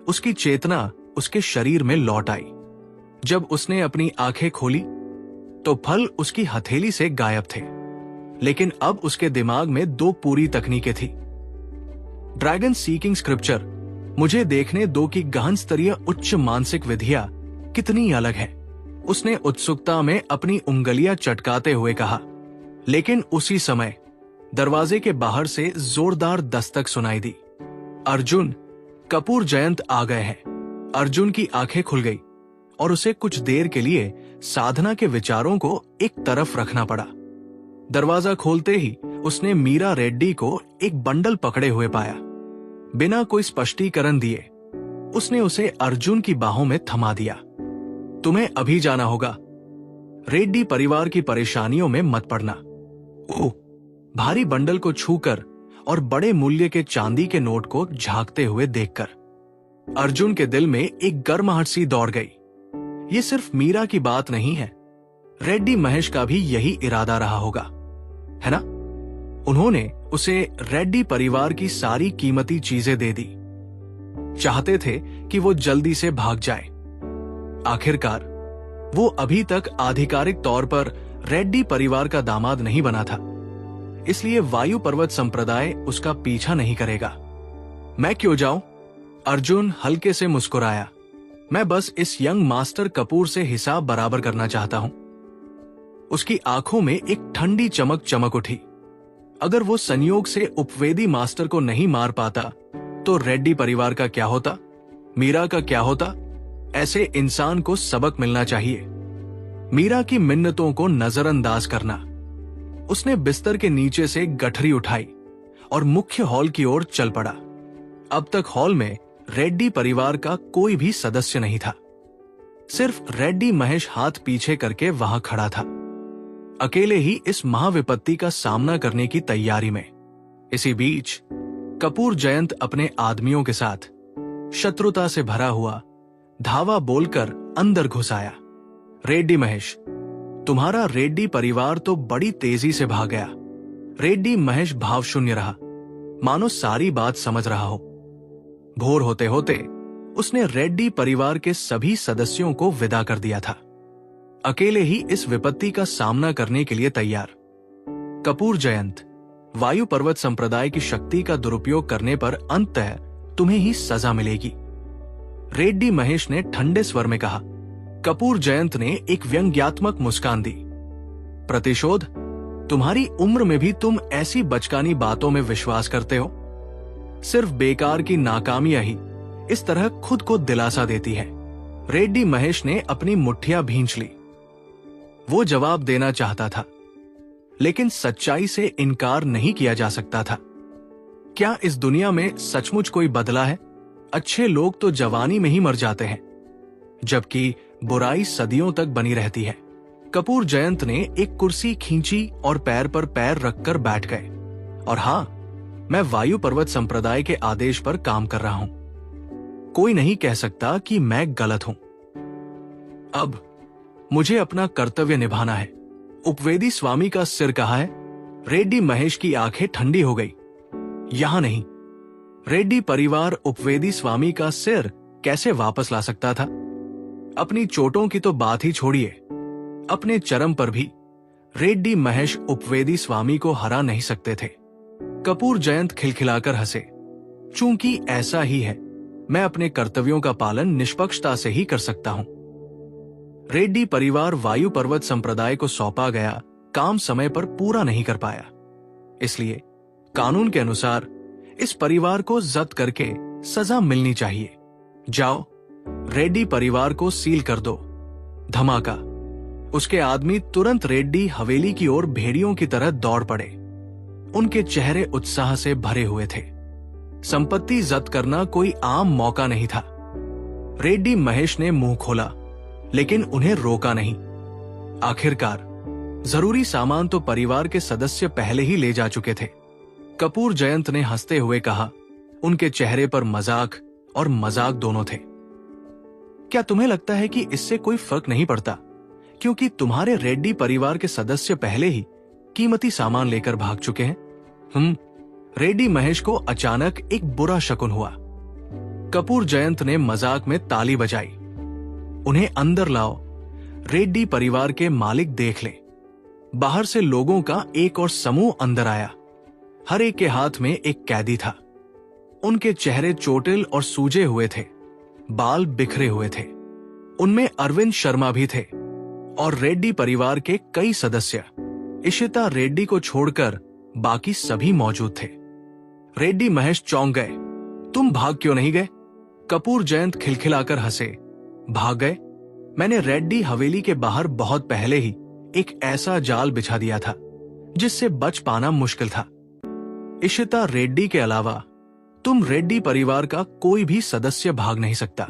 उसकी चेतना उसके शरीर में लौट आई। जब उसने अपनी आंखें खोली तो फल उसकी हथेली से गायब थे, लेकिन अब उसके दिमाग में 2 पूरी तकनीकें थी। ड्रैगन सीकिंग स्क्रिप्चर, मुझे देखने दो कि गहन स्तरीय उच्च मानसिक विधियां कितनी अलग है। उसने उत्सुकता में अपनी उंगलियां चटकाते हुए कहा। लेकिन उसी समय दरवाजे के बाहर से जोरदार दस्तक सुनाई दी। अर्जुन, कपूर जयंत आ गए हैं। अर्जुन की आंखें खुल गई और उसे कुछ देर के लिए साधना के विचारों को एक तरफ रखना पड़ा। दरवाजा खोलते ही उसने मीरा रेड्डी को एक बंडल पकड़े हुए पाया। बिना कोई स्पष्टीकरण दिए उसने उसे अर्जुन की बाहों में थमा दिया। तुम्हें अभी जाना होगा। रेड्डी परिवार की परेशानियों में मत पड़ना। ओह, भारी बंडल को छूकर और बड़े मूल्य के चांदी के नोट को झांकते हुए देखकर अर्जुन के दिल में एक गर्माहट सी दौड़ गई। ये सिर्फ मीरा की बात नहीं है, रेड्डी महेश का भी यही इरादा रहा होगा, है ना? उन्होंने उसे रेड्डी परिवार की सारी कीमती चीजें दे दी। चाहते थे कि वो जल्दी से भाग जाए। आखिरकार वो अभी तक आधिकारिक तौर पर रेड्डी परिवार का दामाद नहीं बना था, इसलिए वायु पर्वत संप्रदाय उसका पीछा नहीं करेगा। मैं क्यों जाऊं? अर्जुन हल्के से मुस्कुराया। मैं बस इस यंग मास्टर कपूर से हिसाब बराबर करना चाहता हूं। उसकी आंखों में एक ठंडी चमक चमक उठी। अगर वो संयोग से उपवेदी मास्टर को नहीं मार पाता तो रेड्डी परिवार का क्या होता? मीरा का क्या होता? ऐसे इंसान को सबक मिलना चाहिए। मीरा की मिन्नतों को नजरअंदाज करना। उसने बिस्तर के नीचे से गठरी उठाई और मुख्य हॉल की ओर चल पड़ा। अब तक हॉल में रेड्डी परिवार का कोई भी सदस्य नहीं था। सिर्फ रेड्डी महेश हाथ पीछे करके वहां खड़ा था, अकेले ही इस महाविपत्ति का सामना करने की तैयारी में। इसी बीच कपूर जयंत अपने आदमियों के साथ शत्रुता से भरा हुआ धावा बोलकर अंदर घुस आया। रेड्डी महेश, तुम्हारा रेड्डी परिवार तो बड़ी तेजी से भाग गया। रेड्डी महेश भावशून्य रहा, मानो सारी बात समझ रहा हो। भोर होते होते उसने रेड्डी परिवार के सभी सदस्यों को विदा कर दिया था, अकेले ही इस विपत्ति का सामना करने के लिए तैयार। कपूर जयंत, वायु पर्वत संप्रदाय की शक्ति का दुरुपयोग करने पर अंततः तुम्हें ही सजा मिलेगी, रेड्डी महेश ने ठंडे स्वर में कहा। कपूर जयंत ने एक व्यंग्यात्मक मुस्कान दी। प्रतिशोध? तुम्हारी उम्र में भी तुम ऐसी बचकानी बातों में विश्वास करते हो? सिर्फ बेकार की नाकामियां ही इस तरह खुद को दिलासा देती है। रेड्डी महेश ने अपनी मुट्ठियां भींच ली। वो जवाब देना चाहता था, लेकिन सच्चाई से इनकार नहीं किया जा सकता था। क्या इस दुनिया में सचमुच कोई बदला है? अच्छे लोग तो जवानी में ही मर जाते हैं, जबकि बुराई सदियों तक बनी रहती है। कपूर जयंत ने एक कुर्सी खींची और पैर पर पैर रखकर बैठ गए। और हां, मैं वायु पर्वत संप्रदाय के आदेश पर काम कर रहा हूं। कोई नहीं कह सकता कि मैं गलत हूं। अब मुझे अपना कर्तव्य निभाना है। उपवेदी स्वामी का सिर कहाँ है? रेड्डी महेश की आंखें ठंडी हो गई। यहां नहीं। रेड्डी परिवार उपवेदी स्वामी का सिर कैसे वापस ला सकता था? अपनी चोटों की तो बात ही छोड़िए, अपने चरम पर भी रेड्डी महेश उपवेदी स्वामी को हरा नहीं सकते थे। कपूर जयंत खिलखिलाकर हंसे। चूंकि ऐसा ही है, मैं अपने कर्तव्यों का पालन निष्पक्षता से ही कर सकता हूं। रेड्डी परिवार वायु पर्वत संप्रदाय को सौंपा गया काम समय पर पूरा नहीं कर पाया। इसलिए कानून के अनुसार इस परिवार को जब्त करके सजा मिलनी चाहिए। जाओ, रेड्डी परिवार को सील कर दो। धमाका। उसके आदमी तुरंत रेड्डी हवेली की ओर भेड़ियों की तरह दौड़ पड़े। उनके चेहरे उत्साह से भरे हुए थे। संपत्ति जब्त करना कोई आम मौका नहीं था। रेड्डी महेश ने मुंह खोला, लेकिन उन्हें रोका नहीं। आखिरकार जरूरी सामान तो परिवार के सदस्य पहले ही ले जा चुके थे। कपूर जयंत ने हंसते हुए कहा, उनके चेहरे पर मजाक और मजाक दोनों थे। क्या तुम्हें लगता है कि इससे कोई फर्क नहीं पड़ता, क्योंकि रेड्डी परिवार के सदस्य पहले ही कीमती सामान लेकर भाग चुके हैं? रेड्डी महेश को अचानक एक बुरा शकुन हुआ। कपूर जयंत ने मजाक में ताली बजाई। उन्हें अंदर लाओ, रेड्डी परिवार के मालिक देख ले। बाहर से लोगों का एक और समूह अंदर आया। हर एक के हाथ में एक कैदी था। उनके चेहरे चोटिल और सूजे हुए थे, बाल बिखरे हुए थे। उनमें अरविंद शर्मा भी थे और रेड्डी परिवार के कई सदस्य। इशिता रेड्डी को छोड़कर बाकी सभी मौजूद थे। रेड्डी महेश चौंक गए। तुम भाग क्यों नहीं गए? कपूर जयंत खिलखिलाकर हंसे। भाग गए? मैंने रेड्डी हवेली के बाहर बहुत पहले ही एक ऐसा जाल बिछा दिया था जिससे बच पाना मुश्किल था। इशिता रेड्डी के अलावा तुम रेड्डी परिवार का कोई भी सदस्य भाग नहीं सकता।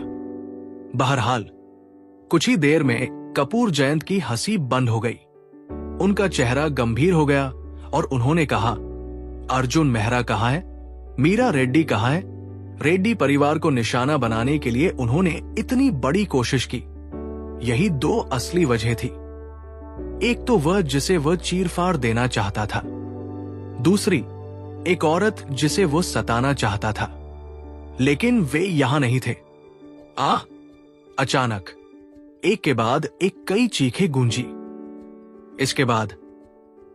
बहरहाल कुछ ही देर में कपूर जयंत की हंसी बंद हो गई। उनका चेहरा गंभीर हो गया और उन्होंने कहा, अर्जुन मेहरा कहाँ है? मीरा रेड्डी कहाँ है? रेड्डी परिवार को निशाना बनाने के लिए उन्होंने इतनी बड़ी कोशिश की। यही दो असली वजह थी। एक तो वह जिसे वह चीरफाड़ देना चाहता था, दूसरी एक औरत जिसे वो सताना चाहता था। लेकिन वे यहां नहीं थे। अचानक एक के बाद एक कई चीखें गूंजी। इसके बाद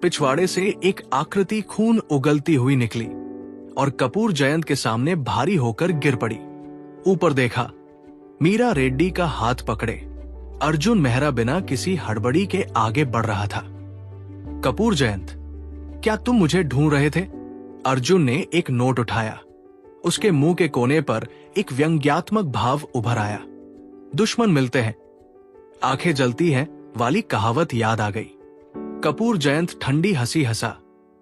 पिछवाड़े से एक आकृति खून उगलती हुई निकली और कपूर जयंत के सामने भारी होकर गिर पड़ी। ऊपर देखा, मीरा रेड्डी का हाथ पकड़े अर्जुन मेहरा बिना किसी हड़बड़ी के आगे बढ़ रहा था। कपूर जयंत, क्या तुम मुझे ढूंढ रहे थे? अर्जुन ने एक नोट उठाया। उसके मुंह के कोने पर एक व्यंग्यात्मक भाव उभर आया। दुश्मन मिलते हैं, आंखें जलती हैं वाली कहावत याद आ गई। कपूर जयंत ठंडी हंसी हंसा।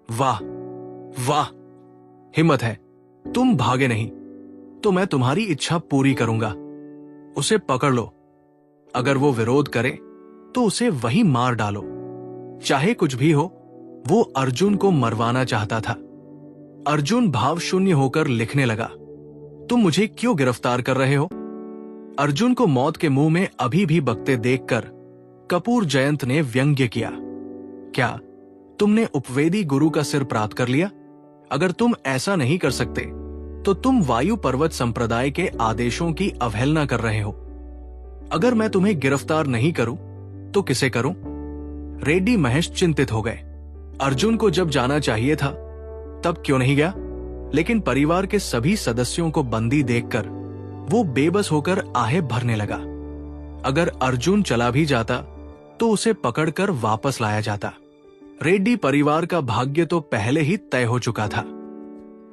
वाह वाह, हिम्मत है। तुम भागे नहीं तो मैं तुम्हारी इच्छा पूरी करूंगा। उसे पकड़ लो। अगर वो विरोध करे तो उसे वहीं मार डालो। चाहे कुछ भी हो, वो अर्जुन को मरवाना चाहता था। अर्जुन भाव शून्य होकर लिखने लगा, तुम मुझे क्यों गिरफ्तार कर रहे हो? अर्जुन को मौत के मुंह में अभी भी बकते देखकर कपूर जयंत ने व्यंग्य किया। क्या तुमने उपवेदी गुरु का सिर प्राप्त कर लिया? अगर तुम ऐसा नहीं कर सकते तो तुम वायु पर्वत संप्रदाय के आदेशों की अवहेलना कर रहे हो। अगर मैं तुम्हें गिरफ्तार नहीं करूं तो किसे करूं? रेड्डी महेश चिंतित हो गए। अर्जुन को जब जाना चाहिए था तब क्यों नहीं गया? लेकिन परिवार के सभी सदस्यों को बंदी देखकर वो बेबस होकर आहें भरने लगा। अगर अर्जुन चला भी जाता तो उसे पकड़कर वापस लाया जाता। रेड्डी परिवार का भाग्य तो पहले ही तय हो चुका था।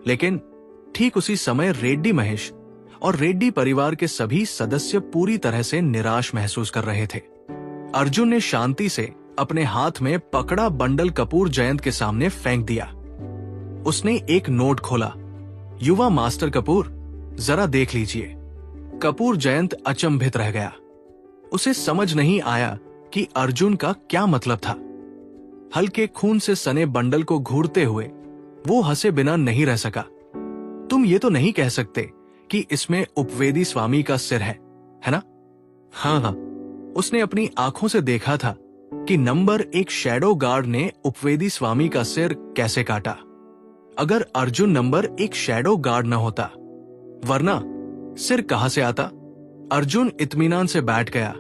लेकिन ठीक उसी समय रेड्डी महेश और रेड्डी परिवार के सभी सदस्य पूरी तरह से निराश महसूस कर रहे थे। अर्जुन ने शांति से अपने हाथ में पकड़ा बंडल कपूर जयंत के सामने फेंक दिया। उसने एक नोट खोला। युवा मास्टर कपूर, जरा देख लीजिए। कपूर जयंत अचंभित रह गया। उसे समझ नहीं आया कि अर्जुन का क्या मतलब था। हल्के खून से सने बंडल को घूरते हुए वो हंसे बिना नहीं रह सका। तुम ये तो नहीं कह सकते कि इसमें उपवेदी स्वामी का सिर है ना? हाँ, उसने अपनी आंखों से देखा था कि नंबर एक शैडो गार्ड ने उपवेदी स्वामी का सिर कैसे काटा। अगर अर्जुन नंबर एक शैडो गार्ड न होता, वरना सिर कहां से आता? अर्जुन इत्मीनान से बैठ गया,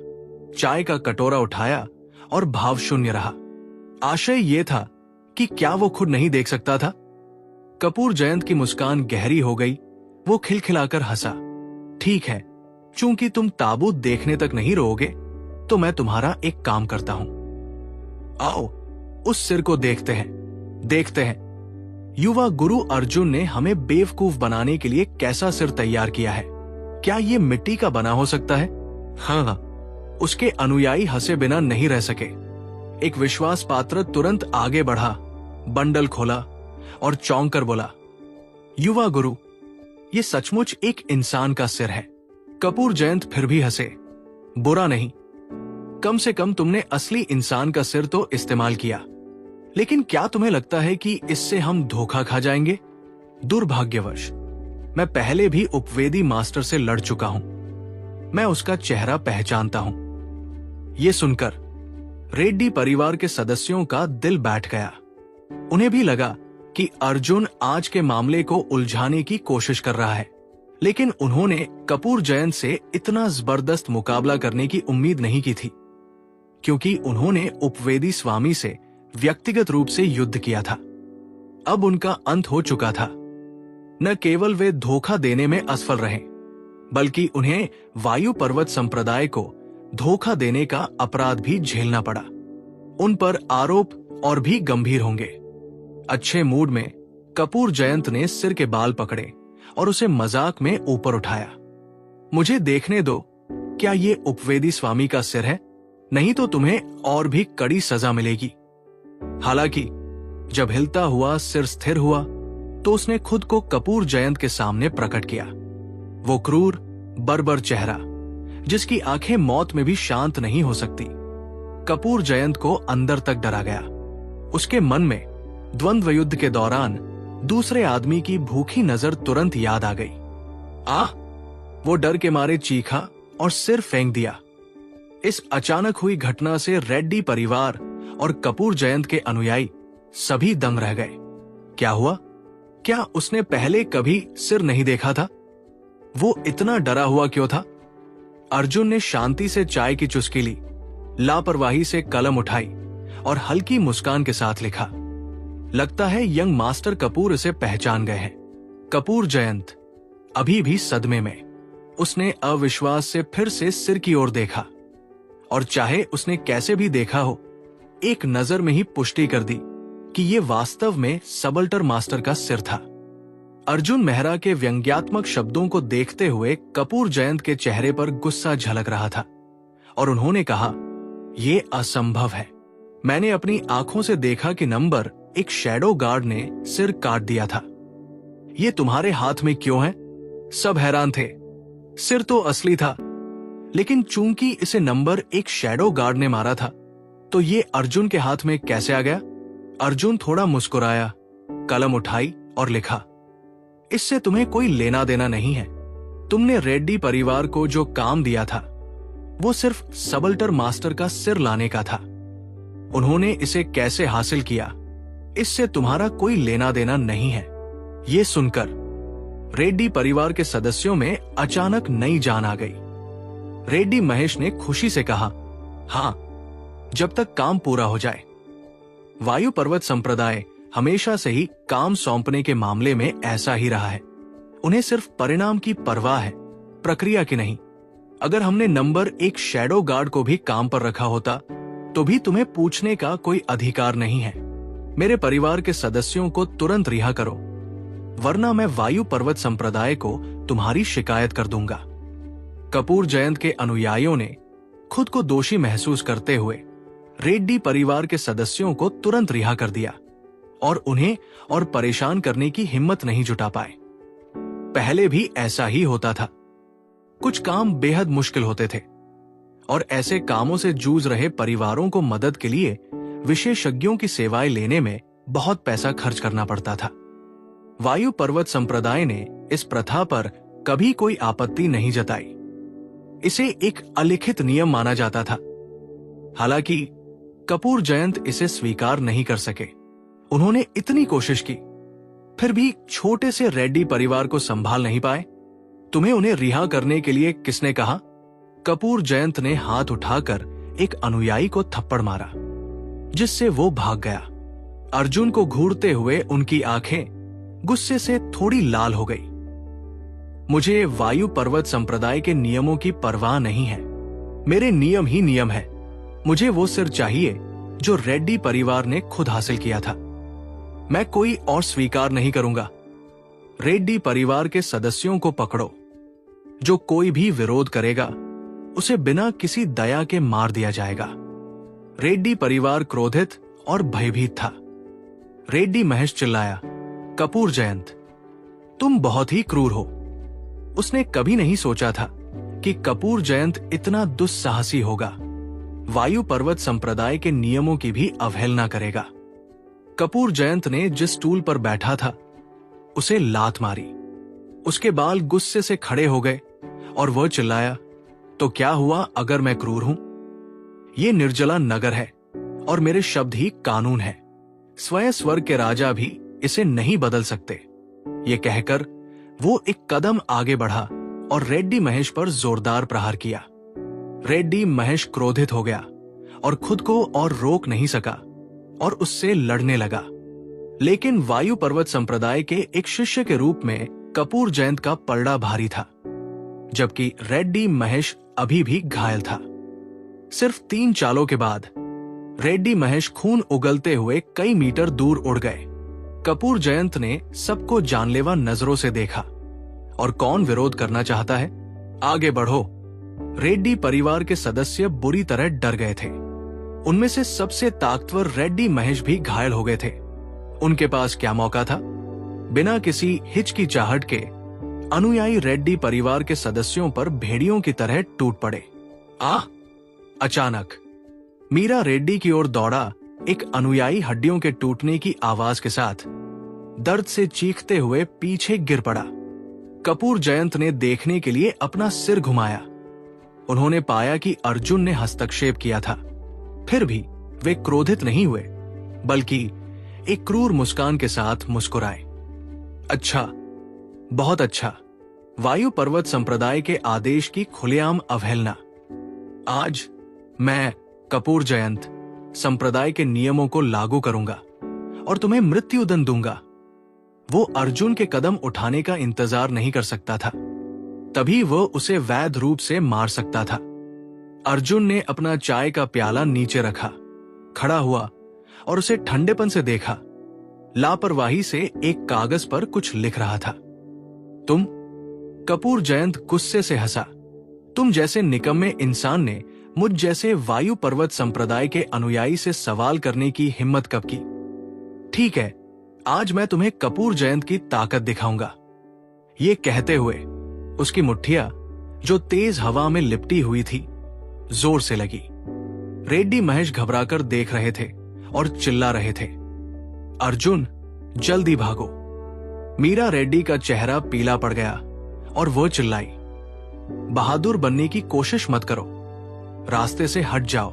चाय का कटोरा उठाया और भाव शून्य रहा। आशय यह था कि क्या वो खुद नहीं देख सकता था? कपूर जयंत की मुस्कान गहरी हो गई। वो खिलखिलाकर हंसा। ठीक है, चूंकि तुम ताबूत देखने तक नहीं रहोगे तो मैं तुम्हारा एक काम करता हूं। आओ, उस सिर को देखते हैं युवा गुरु अर्जुन ने हमें बेवकूफ बनाने के लिए कैसा सिर तैयार किया है। क्या ये मिट्टी का बना हो सकता है? हाँ, उसके अनुयायी हंसे बिना नहीं रह सके। एक विश्वास पात्र तुरंत आगे बढ़ा, बंडल खोला और चौंक कर बोला, युवा गुरु, ये सचमुच एक इंसान का सिर है। कपूर जयंत फिर भी हंसे। बुरा नहीं, कम से कम तुमने असली इंसान का सिर तो इस्तेमाल किया। लेकिन क्या तुम्हें लगता है कि इससे हम धोखा खा जाएंगे? दुर्भाग्यवश मैं पहले भी उपवेदी मास्टर से लड़ चुका हूं। मैं उसका चेहरा पहचानता हूं। यह सुनकर रेड्डी परिवार के सदस्यों का दिल बैठ गया। उन्हें भी लगा कि अर्जुन आज के मामले को उलझाने की कोशिश कर रहा है, लेकिन उन्होंने कपूर जयंत से इतना जबरदस्त मुकाबला करने की उम्मीद नहीं की थी, क्योंकि उन्होंने उपवेदी स्वामी से व्यक्तिगत रूप से युद्ध किया था। अब उनका अंत हो चुका था। न केवल वे धोखा देने में असफल रहे, बल्कि उन्हें वायु पर्वत संप्रदाय को धोखा देने का अपराध भी झेलना पड़ा। उन पर आरोप और भी गंभीर होंगे। अच्छे मूड में कपूर जयंत ने सिर के बाल पकड़े और उसे मजाक में ऊपर उठाया। मुझे देखने दो, क्या ये उपवेदी स्वामी का सिर है? नहीं तो तुम्हें और भी कड़ी सजा मिलेगी। हालांकि जब हिलता हुआ सिर स्थिर हुआ तो उसने खुद को कपूर जयंत के सामने प्रकट किया। वो क्रूर, बर्बर चेहरा, जिसकी आंखें मौत में भी शांत नहीं हो सकती, कपूर जयंत को अंदर तक डरा गया। उसके मन में द्वंद्व युद्ध के दौरान दूसरे आदमी की भूखी नजर तुरंत याद आ गई। आह! वो डर के मारे चीखा और सिर फेंक दिया। इस अचानक हुई घटना से रेड्डी परिवार और कपूर जयंत के अनुयायी सभी दंग रह गए। क्या हुआ? क्या उसने पहले कभी सिर नहीं देखा था? वो इतना डरा हुआ क्यों था? अर्जुन ने शांति से चाय की चुस्की ली, लापरवाही से कलम उठाई और हल्की मुस्कान के साथ लिखा। लगता है यंग मास्टर कपूर इसे पहचान गए हैं। कपूर जयंत अभी भी सदमे में। उसने अविश्वास से फिर से सिर की ओर देखा और चाहे उसने कैसे भी देखा हो, एक नजर में ही पुष्टि कर दी कि यह वास्तव में सबल्टर मास्टर का सिर था। अर्जुन मेहरा के व्यंग्यात्मक शब्दों को देखते हुए कपूर जयंत के चेहरे पर गुस्सा झलक रहा था और उन्होंने कहा, यह असंभव है। मैंने अपनी आंखों से देखा कि नंबर एक शैडो गार्ड ने सिर काट दिया था। ये तुम्हारे हाथ में क्यों है? सब हैरान थे। सिर तो असली था, लेकिन चूंकि इसे नंबर एक शैडो गार्ड ने मारा था, तो ये अर्जुन के हाथ में कैसे आ गया? अर्जुन थोड़ा मुस्कुराया, कलम उठाई और लिखा, इससे तुम्हें कोई लेना देना नहीं है। तुमने रेड्डी परिवार को जो काम दिया था, वो सिर्फ सबल्टर मास्टर का सिर लाने का था। उन्होंने इसे कैसे हासिल किया, इससे तुम्हारा कोई लेना देना नहीं है। ये सुनकर रेड्डी परिवार के सदस्यों में अचानक नई जान आ गई। रेड्डी महेश ने खुशी से कहा, हां, जब तक काम पूरा हो जाए। वायु पर्वत संप्रदाय हमेशा से ही काम सौंपने के मामले में ऐसा ही रहा है। उन्हें सिर्फ परिणाम की परवाह है, प्रक्रिया की नहीं। अगर हमने नंबर एक शैडो गार्ड को भी काम पर रखा होता तो भी तुम्हें पूछने का कोई अधिकार नहीं है। मेरे परिवार के सदस्यों को तुरंत रिहा करो, वरना मैं वायु पर्वत संप्रदाय को तुम्हारी शिकायत कर दूंगा। कपूर जयंत के अनुयायियों ने खुद को दोषी महसूस करते हुए रेड्डी परिवार के सदस्यों को तुरंत रिहा कर दिया और उन्हें और परेशान करने की हिम्मत नहीं जुटा पाए। पहले भी ऐसा ही होता था। कुछ काम बेहद मुश्किल होते थे और ऐसे कामों से जूझ रहे परिवारों को मदद के लिए विशेषज्ञों की सेवाएं लेने में बहुत पैसा खर्च करना पड़ता था। वायु पर्वत संप्रदाय ने इस प्रथा पर कभी कोई आपत्ति नहीं जताई। इसे एक अलिखित नियम माना जाता था। हालांकि कपूर जयंत इसे स्वीकार नहीं कर सके। उन्होंने इतनी कोशिश की, फिर भी छोटे से रेड्डी परिवार को संभाल नहीं पाए। तुम्हें उन्हें रिहा करने के लिए किसने कहा? कपूर जयंत ने हाथ उठाकर एक अनुयायी को थप्पड़ मारा, जिससे वो भाग गया। अर्जुन को घूरते हुए उनकी आंखें गुस्से से थोड़ी लाल हो गई। मुझे वायु पर्वत संप्रदाय के नियमों की परवाह नहीं है। मेरे नियम ही नियम है। मुझे वो सिर चाहिए जो रेड्डी परिवार ने खुद हासिल किया था। मैं कोई और स्वीकार नहीं करूंगा। रेड्डी परिवार के सदस्यों को पकड़ो। जो कोई भी विरोध करेगा उसे बिना किसी दया के मार दिया जाएगा। रेड्डी परिवार क्रोधित और भयभीत था। रेड्डी महेश चिल्लाया, कपूर जयंत, तुम बहुत ही क्रूर हो। उसने कभी नहीं सोचा था कि कपूर जयंत इतना दुस्साहसी होगा। वायु पर्वत संप्रदाय के नियमों की भी अवहेलना करेगा। कपूर जयंत ने जिस स्टूल पर बैठा था उसे लात मारी। उसके बाल गुस्से से खड़े हो गए और वह चिल्लाया, तो क्या हुआ अगर मैं क्रूर हूं? ये निर्जला नगर है और मेरे शब्द ही कानून है। स्वयं स्वर्ग के राजा भी इसे नहीं बदल सकते। ये कहकर वो एक कदम आगे बढ़ा और रेड्डी महेश पर जोरदार प्रहार किया। रेड्डी महेश क्रोधित हो गया और खुद को और रोक नहीं सका और उससे लड़ने लगा। लेकिन वायु पर्वत संप्रदाय के एक शिष्य के रूप में कपूर जयंत का पलड़ा भारी था, जबकि रेड्डी महेश अभी भी घायल था। सिर्फ 3 चालों के बाद रेड्डी महेश खून उगलते हुए कई मीटर दूर उड़ गए। कपूर जयंत ने सबको जानलेवा नजरों से देखा। और कौन विरोध करना चाहता है? आगे बढ़ो। रेड्डी परिवार के सदस्य बुरी तरह डर गए थे। उनमें से सबसे ताकतवर रेड्डी महेश भी घायल हो गए थे। उनके पास क्या मौका था? बिना किसी हिचकिचाहट के अनुयायी रेड्डी परिवार के सदस्यों पर भेड़ियों की तरह टूट पड़े। अचानक मीरा रेड्डी की ओर दौड़ा। एक अनुयायी हड्डियों के टूटने की आवाज के साथ दर्द से चीखते हुए पीछे गिर पड़ा। कपूर जयंत ने देखने के लिए अपना सिर घुमाया। उन्होंने पाया कि अर्जुन ने हस्तक्षेप किया था। फिर भी वे क्रोधित नहीं हुए, बल्कि एक क्रूर मुस्कान के साथ मुस्कुराए। अच्छा, बहुत अच्छा। वायु पर्वत संप्रदाय के आदेश की खुलेआम अवहेलना। आज मैं कपूर जयंत संप्रदाय के नियमों को लागू करूंगा और तुम्हें मृत्युदंड दूंगा। वो अर्जुन के कदम उठाने का इंतजार नहीं कर सकता था, तभी वो उसे वैध रूप से मार सकता था। अर्जुन ने अपना चाय का प्याला नीचे रखा, खड़ा हुआ और उसे ठंडेपन से देखा। लापरवाही से एक कागज पर कुछ लिख रहा था। तुम? कपूर जयंत गुस्से से हंसा। तुम जैसे निकम्मे इंसान ने मुझ जैसे वायु पर्वत संप्रदाय के अनुयायी से सवाल करने की हिम्मत कब की? ठीक है, आज मैं तुम्हें कपूर जयंत की ताकत दिखाऊंगा। ये कहते हुए उसकी मुट्ठियां, जो तेज हवा में लिपटी हुई थी, जोर से लगी। रेड्डी महेश घबराकर देख रहे थे और चिल्ला रहे थे, अर्जुन, जल्दी भागो। मीरा रेड्डी का चेहरा पीला पड़ गया और वो चिल्लाई, बहादुर बनने की कोशिश मत करो, रास्ते से हट जाओ।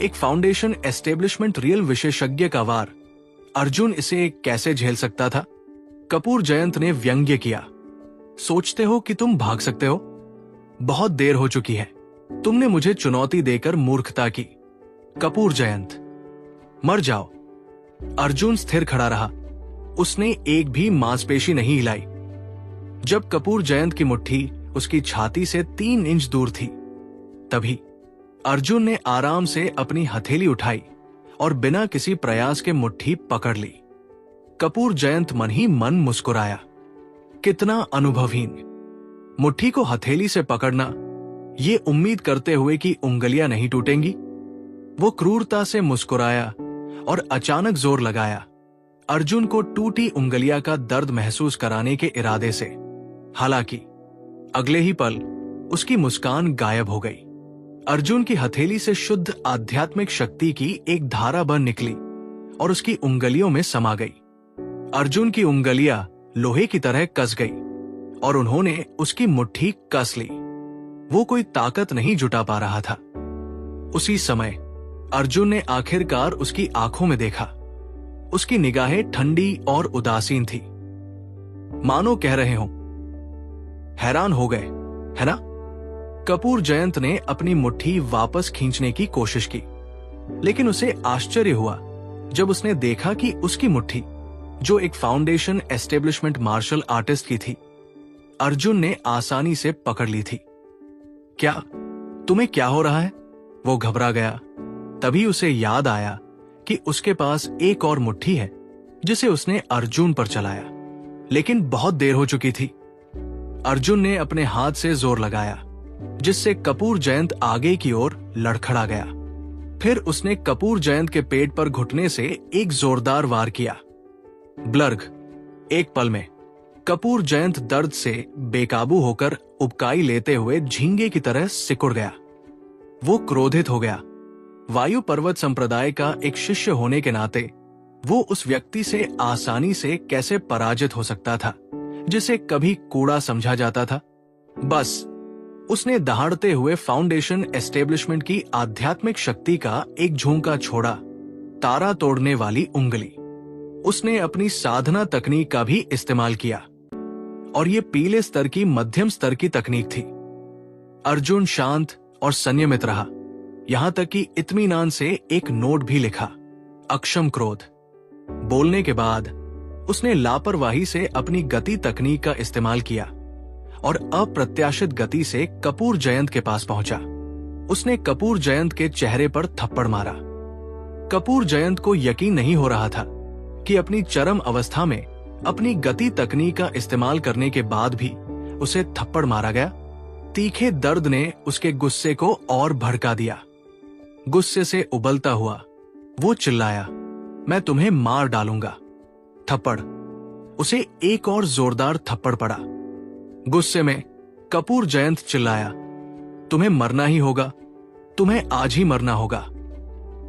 एक फाउंडेशन एस्टेब्लिशमेंट रियल विशेषज्ञ का वार, अर्जुन इसे कैसे झेल सकता था? कपूर जयंत ने व्यंग्य किया, सोचते हो कि तुम भाग सकते हो? बहुत देर हो चुकी है। तुमने मुझे चुनौती देकर मूर्खता की। कपूर जयंत, मर जाओ। अर्जुन स्थिर खड़ा रहा। उसने एक भी मांसपेशी नहीं हिलाई। जब कपूर जयंत की मुट्ठी उसकी छाती से 3 इंच दूर थी, तभी अर्जुन ने आराम से अपनी हथेली उठाई और बिना किसी प्रयास के मुट्ठी पकड़ ली। कपूर जयंत मन ही मन मुस्कुराया। कितना अनुभवहीन। मुट्ठी को हथेली से पकड़ना, ये उम्मीद करते हुए कि उंगलियां नहीं टूटेंगी। वो क्रूरता से मुस्कुराया और अचानक जोर लगाया, अर्जुन को टूटी उंगलियां का दर्द महसूस कराने के इरादे से। हालांकि अगले ही पल उसकी मुस्कान गायब हो गई। अर्जुन की हथेली से शुद्ध आध्यात्मिक शक्ति की एक धारा बन निकली और उसकी उंगलियों में समा गई। अर्जुन की उंगलियां लोहे की तरह कस गई और उन्होंने उसकी मुट्ठी कस ली। वो कोई ताकत नहीं जुटा पा रहा था। उसी समय अर्जुन ने आखिरकार उसकी आंखों में देखा। उसकी निगाहें ठंडी और उदासीन थी, मानो कह रहे हों, हैरान हो गए, है ना? कपूर जयंत ने अपनी मुट्ठी वापस खींचने की कोशिश की, लेकिन उसे आश्चर्य हुआ जब उसने देखा कि उसकी मुट्ठी, जो एक फाउंडेशन एस्टेब्लिशमेंट मार्शल आर्टिस्ट की थी, अर्जुन ने आसानी से पकड़ ली थी। क्या तुम्हें क्या हो रहा है? वो घबरा गया। तभी उसे याद आया कि उसके पास एक और मुट्ठी है जिसे उसने अर्जुन पर चलाया, लेकिन बहुत देर हो चुकी थी। अर्जुन ने अपने हाथ से जोर लगाया, जिससे कपूर जयंत आगे की ओर लड़खड़ा गया। फिर उसने कपूर जयंत के पेट पर घुटने से एक जोरदार वार किया। ब्लर्ग! एक पल में कपूर जयंत दर्द से बेकाबू होकर उबकाई लेते हुए झींगे की तरह सिकुड़ गया। वो क्रोधित हो गया। वायु पर्वत संप्रदाय का एक शिष्य होने के नाते वो उस व्यक्ति से आसानी से कैसे पराजित हो सकता था जिसे कभी कूड़ा समझा जाता था। बस उसने दहाड़ते हुए फाउंडेशन एस्टेब्लिशमेंट की आध्यात्मिक शक्ति का एक झोंका छोड़ा, तारा तोड़ने वाली उंगली। उसने अपनी साधना तकनीक का भी इस्तेमाल किया, और ये पीले स्तर की मध्यम स्तर की तकनीक थी। अर्जुन शांत और संयमित रहा, यहां तक कि इत्मीनान से एक नोट भी लिखा, अक्षम क्रोध। बोलने के बाद उसने लापरवाही से अपनी गति तकनीक का इस्तेमाल किया और अप्रत्याशित गति से कपूर जयंत के पास पहुंचा। उसने कपूर जयंत के चेहरे पर थप्पड़ मारा। कपूर जयंत को यकीन नहीं हो रहा था कि अपनी चरम अवस्था में अपनी गति तकनीक का इस्तेमाल करने के बाद भी उसे थप्पड़ मारा गया। तीखे दर्द ने उसके गुस्से को और भड़का दिया। गुस्से से उबलता हुआ वो चिल्लाया, मैं तुम्हें मार डालूंगा। थप्पड़! उसे एक और जोरदार थप्पड़ पड़ा। गुस्से में कपूर जयंत चिल्लाया, तुम्हें मरना ही होगा, तुम्हें आज ही मरना होगा।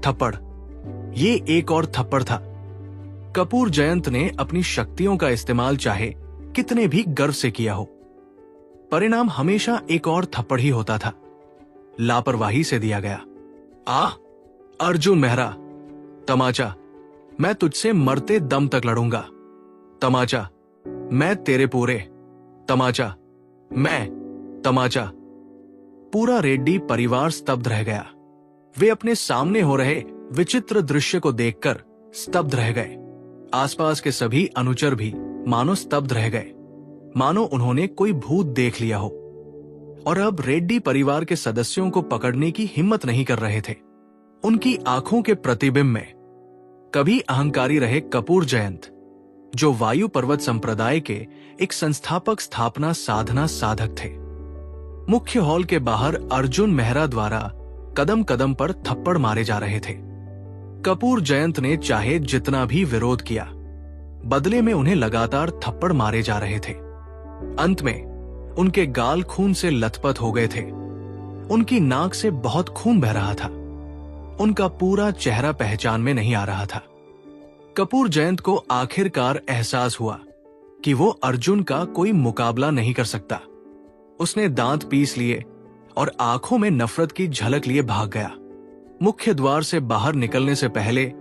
थप्पड़! ये एक और थप्पड़ था। कपूर जयंत ने अपनी शक्तियों का इस्तेमाल चाहे कितने भी गर्व से किया हो, परिणाम हमेशा एक और थप्पड़ ही होता था। लापरवाही से दिया गया। अर्जुन मेहरा! तमाचा! मैं तुझसे मरते दम तक लड़ूंगा। तमाचा! मैं तेरे पूरे। तमाचा! मैं। तमाचा! पूरा रेड्डी परिवार स्तब्ध रह गया। वे अपने सामने हो रहे विचित्र दृश्य को देखकर स्तब्ध रह गए। आसपास के सभी अनुचर भी मानो स्तब्ध रह गए, मानो उन्होंने कोई भूत देख लिया हो, और अब रेड्डी परिवार के सदस्यों को पकड़ने की हिम्मत नहीं कर रहे थे। उनकी आंखों के प्रतिबिंब में कभी अहंकारी रहे कपूर जयंत, जो वायु पर्वत संप्रदाय के एक संस्थापक स्थापना साधना साधक थे। मुख्य हॉल के बाहर अर्जुन मेहरा द्वारा कदम कदम पर थप्पड़ मारे जा रहे थे। कपूर जयंत ने चाहे जितना भी विरोध किया, बदले में उन्हें लगातार थप्पड़ मारे जा रहे थे। अंत में उनके गाल खून से लथपथ हो गए थे। उनकी नाक से बहुत खून बह रहा था। उनका पूरा चेहरा पहचान में नहीं आ रहा था। कपूर जयंत को आखिरकार एहसास हुआ कि वो अर्जुन का कोई मुकाबला नहीं कर सकता। उसने दांत पीस लिए और आंखों में नफरत की झलक लिए भाग गया। मुख्य द्वार से बाहर निकलने से पहले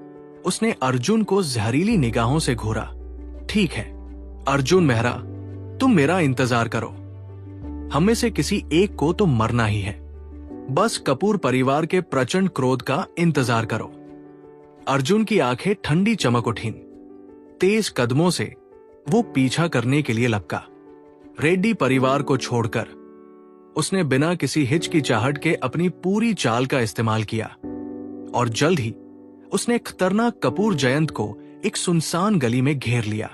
उसने अर्जुन को जहरीली निगाहों से घूरा। ठीक है अर्जुन मेहरा, तुम मेरा इंतजार करो। हम में से किसी एक को तो मरना ही है। बस कपूर परिवार के प्रचंड क्रोध का इंतजार करो। अर्जुन की आंखें ठंडी चमक उठीं। तेज कदमों से वो पीछा करने के लिए लपका। रेड्डी परिवार को छोड़कर उसने बिना किसी हिचकिचाहट के अपनी पूरी चाल का इस्तेमाल किया, और जल्द ही उसने खतरनाक कपूर जयंत को एक सुनसान गली में घेर लिया।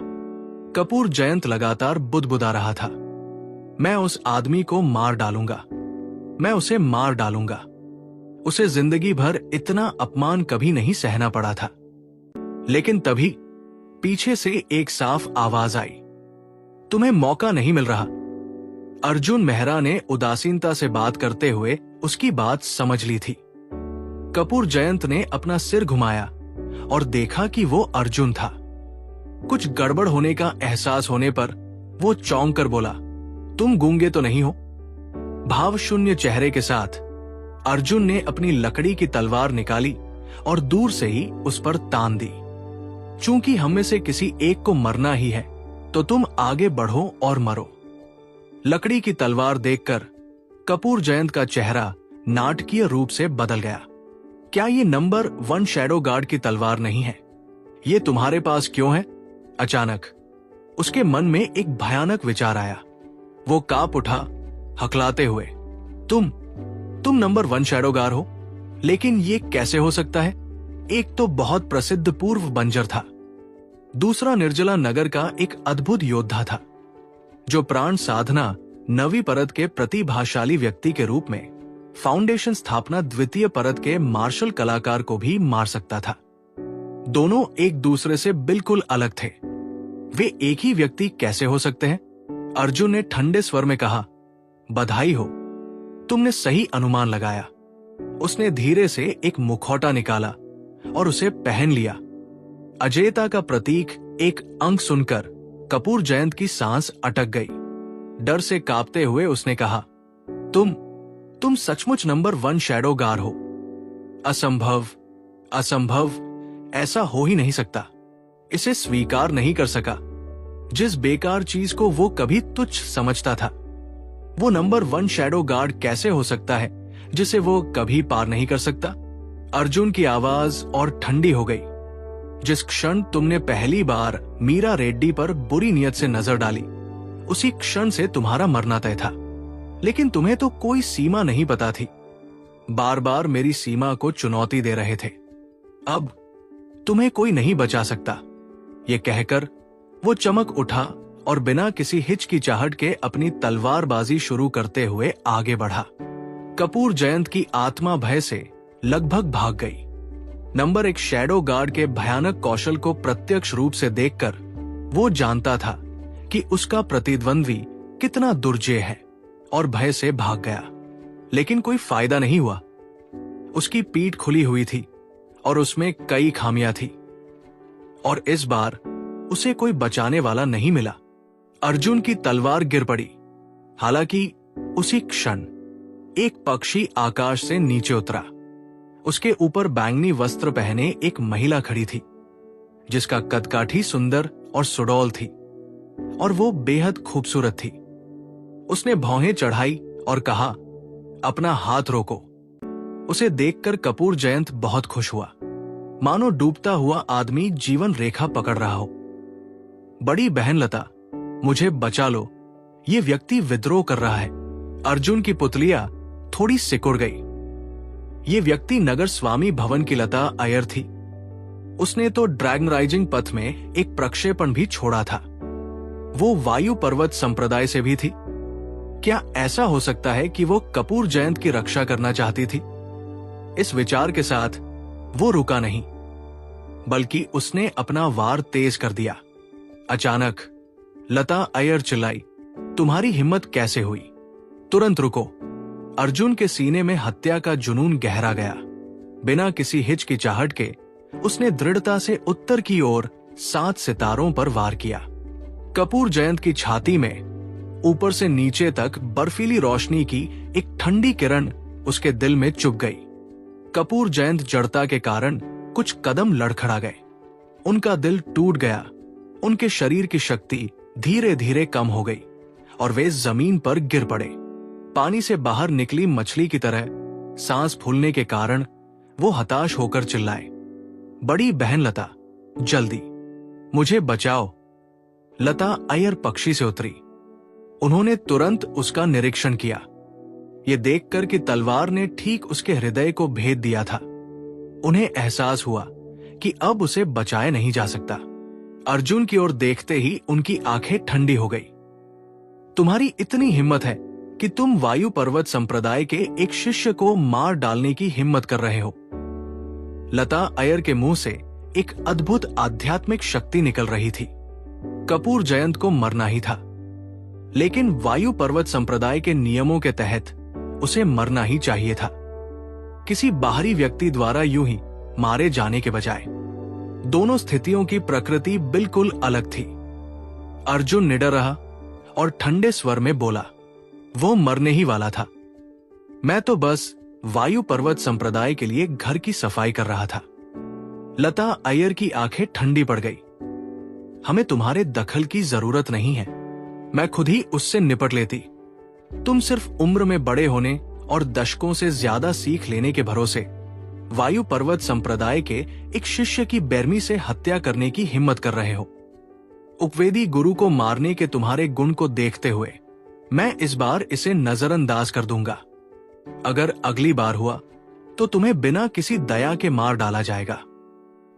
कपूर जयंत लगातार बुदबुदा रहा था, मैं उस आदमी को मार डालूंगा, मैं उसे मार डालूंगा। उसे जिंदगी भर इतना अपमान कभी नहीं सहना पड़ा था। लेकिन तभी पीछे से एक साफ आवाज आई, तुम्हें मौका नहीं मिल रहा। अर्जुन मेहरा ने उदासीनता से बात करते हुए उसकी बात समझ ली थी। कपूर जयंत ने अपना सिर घुमाया और देखा कि वो अर्जुन था। कुछ गड़बड़ होने का एहसास होने पर वो चौंक कर बोला, तुम गूंगे तो नहीं हो? भावशून्य चेहरे के साथ अर्जुन ने अपनी लकड़ी की तलवार निकाली और दूर से ही उस पर तान दी। चूंकि हम में से किसी एक को मरना ही है, तो तुम आगे बढ़ो और मरो। लकड़ी की तलवार देखकर कपूर जयंत का चेहरा नाटकीय रूप से बदल गया। क्या ये नंबर 1 शैडो गार्ड की तलवार नहीं है? ये तुम्हारे पास क्यों है? अचानक उसके मन में एक भयानक विचार आया। वो कांप उठा, हकलाते हुए, तुम नंबर 1 शैडो गार्ड हो? लेकिन ये कैसे हो सकता है? एक तो बहुत प्रसिद्ध पूर्व बंजर था, दूसरा निर्जला नगर का एक अद्भुत योद्धा था जो प्राण साधना नवी परत के प्रतिभाशाली व्यक्ति के रूप में फाउंडेशन स्थापना द्वितीय परत के मार्शल कलाकार को भी मार सकता था। दोनों एक दूसरे से बिल्कुल अलग थे। वे एक ही व्यक्ति कैसे हो सकते हैं? अर्जुन ने ठंडे स्वर में कहा, बधाई हो, तुमने सही अनुमान लगाया। उसने धीरे से एक मुखौटा निकाला और उसे पहन लिया। अजेयता का प्रतीक एक अंक सुनकर कपूर जयंत की सांस अटक गई। डर से कांपते हुए उसने कहा, तुम सचमुच नंबर 1 शैडो गार हो। असंभव, असंभव, ऐसा हो ही नहीं सकता। इसे स्वीकार नहीं कर सका। जिस बेकार चीज को वो कभी तुच्छ समझता था, वो नंबर 1 शैडो गार्ड कैसे हो सकता है जिसे वो कभी पार नहीं कर सकता? अर्जुन की आवाज और ठंडी हो गई। जिस क्षण तुमने पहली बार मीरा रेड्डी पर बुरी नियत से नजर डाली, उसी क्षण से तुम्हारा मरना तय था। लेकिन तुम्हें तो कोई सीमा नहीं पता थी। बार बार मेरी सीमा को चुनौती दे रहे थे। अब तुम्हें कोई नहीं बचा सकता। ये कहकर वो चमक उठा और बिना किसी हिचकिचाहट के अपनी तलवारबाजी शुरू करते हुए आगे बढ़ा। कपूर जयंत की आत्मा भय से लगभग भाग गई। नंबर 1 शैडो गार्ड के भयानक कौशल को प्रत्यक्ष रूप से देखकर वो जानता था कि उसका प्रतिद्वंद्वी कितना दुर्जय है और भय से भाग गया। लेकिन कोई फायदा नहीं हुआ। उसकी पीठ खुली हुई थी और उसमें कई खामियां थी, और इस बार उसे कोई बचाने वाला नहीं मिला। अर्जुन की तलवार गिर पड़ी। हालांकि उसी क्षण एक पक्षी आकाश से नीचे उतरा। उसके ऊपर बैंगनी वस्त्र पहने एक महिला खड़ी थी, जिसका कदकाठी सुंदर और सुडौल थी, और वो बेहद खूबसूरत थी। उसने भौहें चढ़ाई और कहा, अपना हाथ रोको। उसे देखकर कपूर जयंत बहुत खुश हुआ, मानो डूबता हुआ आदमी जीवन रेखा पकड़ रहा हो। बड़ी बहन लता, मुझे बचा लो, ये व्यक्ति विद्रोह कर रहा है। अर्जुन की पुतलियां थोड़ी सिकुड़ गई। ये व्यक्ति नगर स्वामी भवन की लता अय्यर थी। उसने तो ड्रैगन राइजिंग पथ में एक प्रक्षेपण भी छोड़ा था। वो वायु पर्वत संप्रदाय से भी थी। क्या ऐसा हो सकता है कि वो कपूर जयंत की रक्षा करना चाहती थी? इस विचार के साथ वो रुका नहीं, बल्कि उसने अपना वार तेज कर दिया। अचानक लता अय्यर चिल्लाई, तुम्हारी हिम्मत कैसे हुई? तुरंत रुको। अर्जुन के सीने में हत्या का जुनून गहरा गया। बिना किसी हिचकिचाहट के उसने दृढ़ता से उत्तर की ओर 7 सितारों पर वार किया। कपूर जयंत की छाती में ऊपर से नीचे तक बर्फीली रोशनी की एक ठंडी किरण उसके दिल में चुभ गई। कपूर जयंत जड़ता के कारण कुछ कदम लड़खड़ा गए। उनका दिल टूट गया। उनके शरीर की शक्ति धीरे धीरे कम हो गई और वे जमीन पर गिर पड़े। पानी से बाहर निकली मछली की तरह सांस फूलने के कारण वो हताश होकर चिल्लाए, बड़ी बहन लता, जल्दी मुझे बचाओ। लता अय्यर पक्षी से उतरी। उन्होंने तुरंत उसका निरीक्षण किया। ये देखकर कि तलवार ने ठीक उसके हृदय को भेद दिया था, उन्हें एहसास हुआ कि अब उसे बचाया नहीं जा सकता। अर्जुन की ओर देखते ही उनकी आंखें ठंडी हो गई। तुम्हारी इतनी हिम्मत है कि तुम वायु पर्वत संप्रदाय के एक शिष्य को मार डालने की हिम्मत कर रहे हो। लता अय्यर के मुंह से एक अद्भुत आध्यात्मिक शक्ति निकल रही थी। कपूर जयंत को मरना ही था, लेकिन वायु पर्वत संप्रदाय के नियमों के तहत उसे मरना ही चाहिए था, किसी बाहरी व्यक्ति द्वारा यूं ही मारे जाने के बजाय। दोनों स्थितियों की प्रकृति बिल्कुल अलग थी। अर्जुन निडर रहा और ठंडे स्वर में बोला, वो मरने ही वाला था। मैं तो बस वायु पर्वत संप्रदाय के लिए घर की सफाई कर रहा था। लता अय्यर की आंखें ठंडी पड़ गई। हमें तुम्हारे दखल की जरूरत नहीं है, मैं खुद ही उससे निपट लेती। तुम सिर्फ उम्र में बड़े होने और दशकों से ज्यादा सीख लेने के भरोसे वायु पर्वत संप्रदाय के एक शिष्य की बेरमी से हत्या करने की हिम्मत कर रहे हो। उपवेदी गुरु को मारने के तुम्हारे गुण को देखते हुए मैं इस बार इसे नजरअंदाज कर दूंगा। अगर अगली बार हुआ तो तुम्हें बिना किसी दया के मार डाला जाएगा।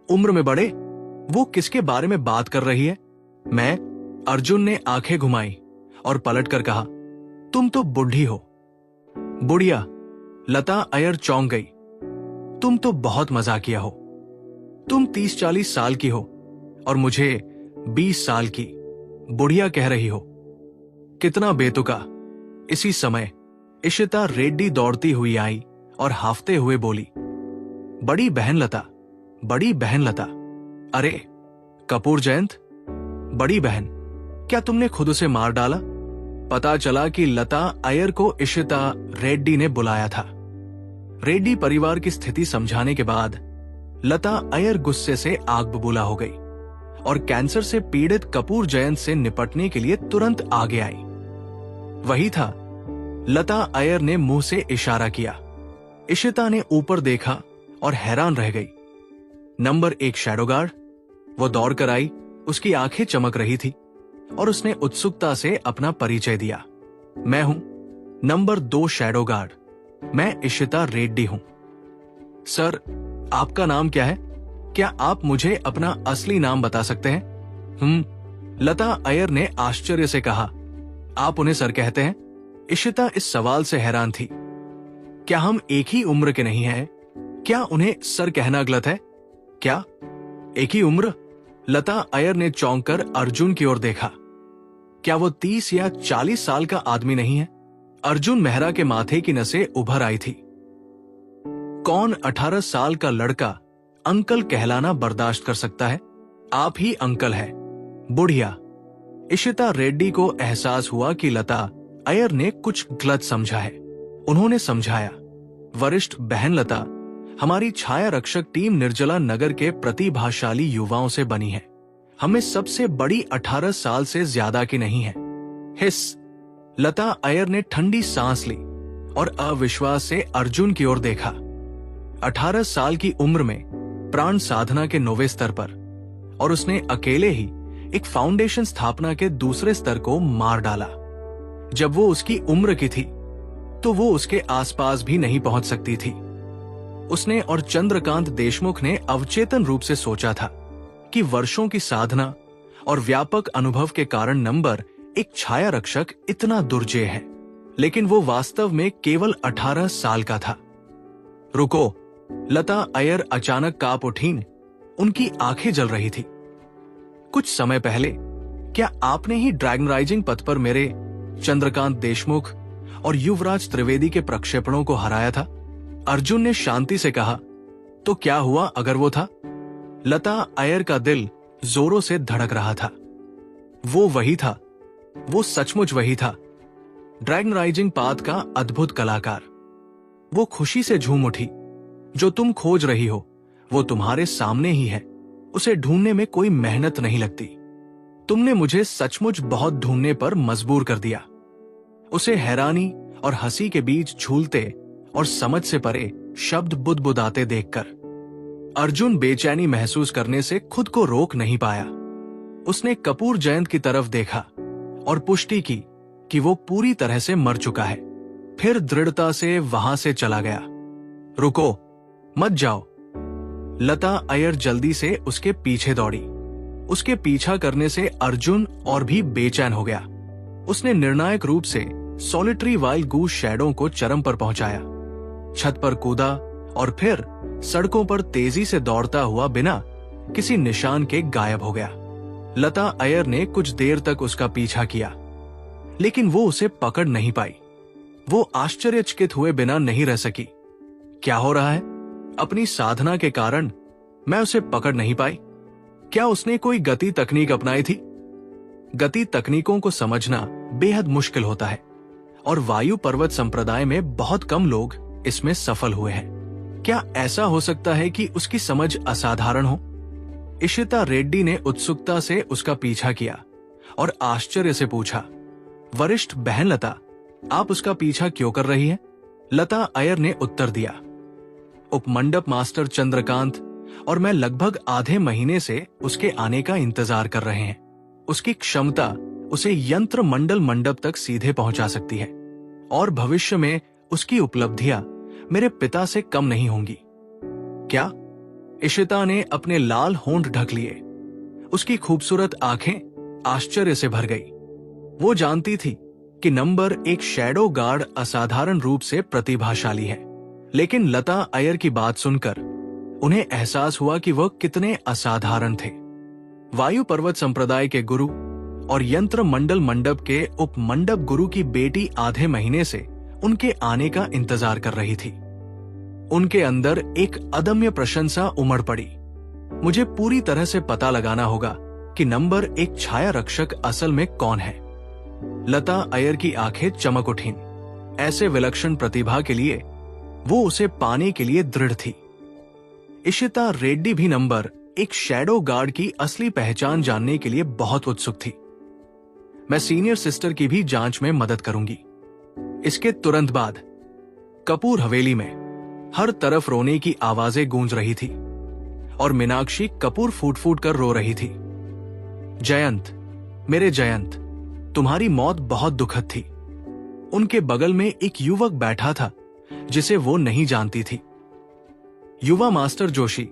उम्र में बड़े, वो किसके बारे में बात कर रही है? मैं? अर्जुन ने आंखें घुमाई और पलटकर कहा, तुम तो बुढ़ी हो। बुढ़िया? लता अय्यर चौंक गई। तुम तो बहुत मजाकिया हो। तुम 30-40 साल की हो और मुझे 20 साल की बुढ़िया कह रही हो। कितना बेतुका। इसी समय इशिता रेड्डी दौड़ती हुई आई और हाफते हुए बोली, बड़ी बहन लता, बड़ी बहन लता। अरे कपूर जयंत, बड़ी बहन, क्या तुमने खुद उसे मार डाला? पता चला कि लता अय्यर को इशिता रेड्डी ने बुलाया था। रेड्डी परिवार की स्थिति समझाने के बाद लता अय्यर गुस्से से आग बबूला हो गई और कैंसर से पीड़ित कपूर जयंत से निपटने के लिए तुरंत आगे आई। वही था। लता अय्यर ने मुंह से इशारा किया। इशिता ने ऊपर देखा और हैरान रह गई। Number 1 shadow guard. वो दौड़ कर आई, उसकी आंखें चमक रही थी और उसने उत्सुकता से अपना परिचय दिया। मैं हूं नंबर 2 शैडो गार्ड, मैं इशिता रेड्डी हूं। सर, आपका नाम क्या है? क्या आप मुझे अपना असली नाम बता सकते हैं? लता अय्यर ने आश्चर्य से कहा। आप उन्हें सर कहते हैं? इशिता इस सवाल से हैरान थी। क्या हम एक ही उम्र के नहीं हैं? क्या उन्हें सर कहना गलत है? क्या एक ही उम्र? लता अय्यर ने चौंक कर अर्जुन की ओर देखा। क्या वो 30 या 40 साल का आदमी नहीं है? अर्जुन मेहरा के माथे की नसें उभर आई थी। कौन 18 साल का लड़का अंकल कहलाना बर्दाश्त कर सकता है? आप ही अंकल है, बुढ़िया। इशिता रेड्डी को एहसास हुआ कि लता अय्यर ने कुछ गलत समझा है। उन्होंने समझाया, वरिष्ठ बहन लता, हमारी छाया रक्षक टीम निर्जला नगर के प्रतिभाशाली युवाओं से बनी है। हमें सबसे बड़ी 18 साल से ज्यादा की नहीं है। हिस। लता अय्यर ने ठंडी सांस ली और अविश्वास से अर्जुन की ओर देखा। 18 साल की उम्र में प्राण साधना के 9वें स्तर पर, और उसने अकेले ही एक फाउंडेशन स्थापना के दूसरे स्तर को मार डाला। जब वो उसकी उम्र की थी तो वो उसके आसपास भी नहीं पहुंच सकती थी। उसने और चंद्रकांत देशमुख ने अवचेतन रूप से सोचा था कि वर्षों की साधना और व्यापक अनुभव के कारण नंबर एक छाया रक्षक इतना दुर्जेय है, लेकिन वो वास्तव में केवल 18 साल का था। रुको। लता अय्यर अचानक कांप उठी। उनकी आंखें जल रही थी। कुछ समय पहले क्या आपने ही ड्रैगन राइजिंग पथ पर मेरे, चंद्रकांत देशमुख और युवराज त्रिवेदी के प्रक्षेपणों को हराया था? अर्जुन ने शांति से कहा। तो क्या हुआ अगर वो था? लता अय्यर का दिल जोरों से धड़क रहा था। वो वही था, वो सचमुच वही था, ड्रैगन राइजिंग पाथ का अद्भुत कलाकार। वो खुशी से झूम उठी। जो तुम खोज रही हो वो तुम्हारे सामने ही है। उसे ढूंढने में कोई मेहनत नहीं लगती। तुमने मुझे सचमुच बहुत ढूंढने पर मजबूर कर दिया। उसे हैरानी और हंसी के बीच झूलते और समझ से परे शब्द बुदबुदाते देखकर अर्जुन बेचैनी महसूस करने से खुद को रोक नहीं पाया। उसने कपूर जयंत की तरफ देखा और पुष्टि की कि वो पूरी तरह से मर चुका है। फिर दृढ़ता से वहां से चला गया। रुको, मत जाओ। लता अय्यर जल्दी से उसके पीछे दौड़ी। उसके पीछा करने से अर्जुन और भी बेचैन हो गया। उसने निर्णायक रूप से सॉलिटरी वाइल्ड गूस शैडो को चरम पर पहुंचाया। छत पर कूदा और फिर सड़कों पर तेजी से दौड़ता हुआ बिना किसी निशान के गायब हो गया। लता अय्यर ने कुछ देर तक उसका पीछा किया, लेकिन वो उसे पकड़ नहीं पाई। वो आश्चर्यचकित हुए बिना नहीं रह सकी। क्या हो रहा है? अपनी साधना के कारण मैं उसे पकड़ नहीं पाई। क्या उसने कोई गति तकनीक अपनाई थी? गति तकनीकों को समझना बेहद मुश्किल होता है और वायु पर्वत संप्रदाय में बहुत कम लोग इसमें सफल हुए हैं। क्या ऐसा हो सकता है कि उसकी समझ असाधारण हो? इशिता रेड्डी ने उत्सुकता से उसका पीछा किया और आश्चर्य से पूछा, वरिष्ठ बहन लता, आप उसका पीछा क्यों कर रही हैं? लता अय्यर ने उत्तर दिया, उपमंडप मास्टर चंद्रकांत और मैं लगभग आधे महीने से उसके आने का इंतजार कर रहे हैं। उसकी क्षमता उसे यंत्र मंडल मंडप तक सीधे पहुंचा सकती है और भविष्य में उसकी उपलब्धियां मेरे पिता से कम नहीं होंगी। क्या? इशिता ने अपने लाल होंठ ढक लिए। उसकी खूबसूरत आंखें आश्चर्य से भर गई। वो जानती थी कि नंबर एक शैडो गार्ड असाधारण रूप से प्रतिभाशाली है, लेकिन लता अय्यर की बात सुनकर उन्हें एहसास हुआ कि वह कितने असाधारण थे। वायु पर्वत संप्रदाय के गुरु और यंत्र मंडल मंडप के उप मंडप गुरु की बेटी आधे महीने से उनके आने का इंतजार कर रही थी। उनके अंदर एक अदम्य प्रशंसा उमड़ पड़ी। मुझे पूरी तरह से पता लगाना होगा कि नंबर एक छाया रक्षक असल में कौन है। लता अय्यर की आंखें चमक उठीं। ऐसे विलक्षण प्रतिभा के लिए वो उसे पाने के लिए दृढ़ थी। इशिता रेड्डी भी नंबर एक शैडो गार्ड की असली पहचान जानने के लिए बहुत उत्सुक थी। मैं सीनियर सिस्टर की भी जांच में मदद करूंगी। इसके तुरंत बाद कपूर हवेली में हर तरफ रोने की आवाजें गूंज रही थी और मीनाक्षी कपूर फूट फूट कर रो रही थी। जयंत, मेरे जयंत, तुम्हारी मौत बहुत दुखद थी। उनके बगल में एक युवक बैठा था जिसे वो नहीं जानती थी। युवा मास्टर जोशी,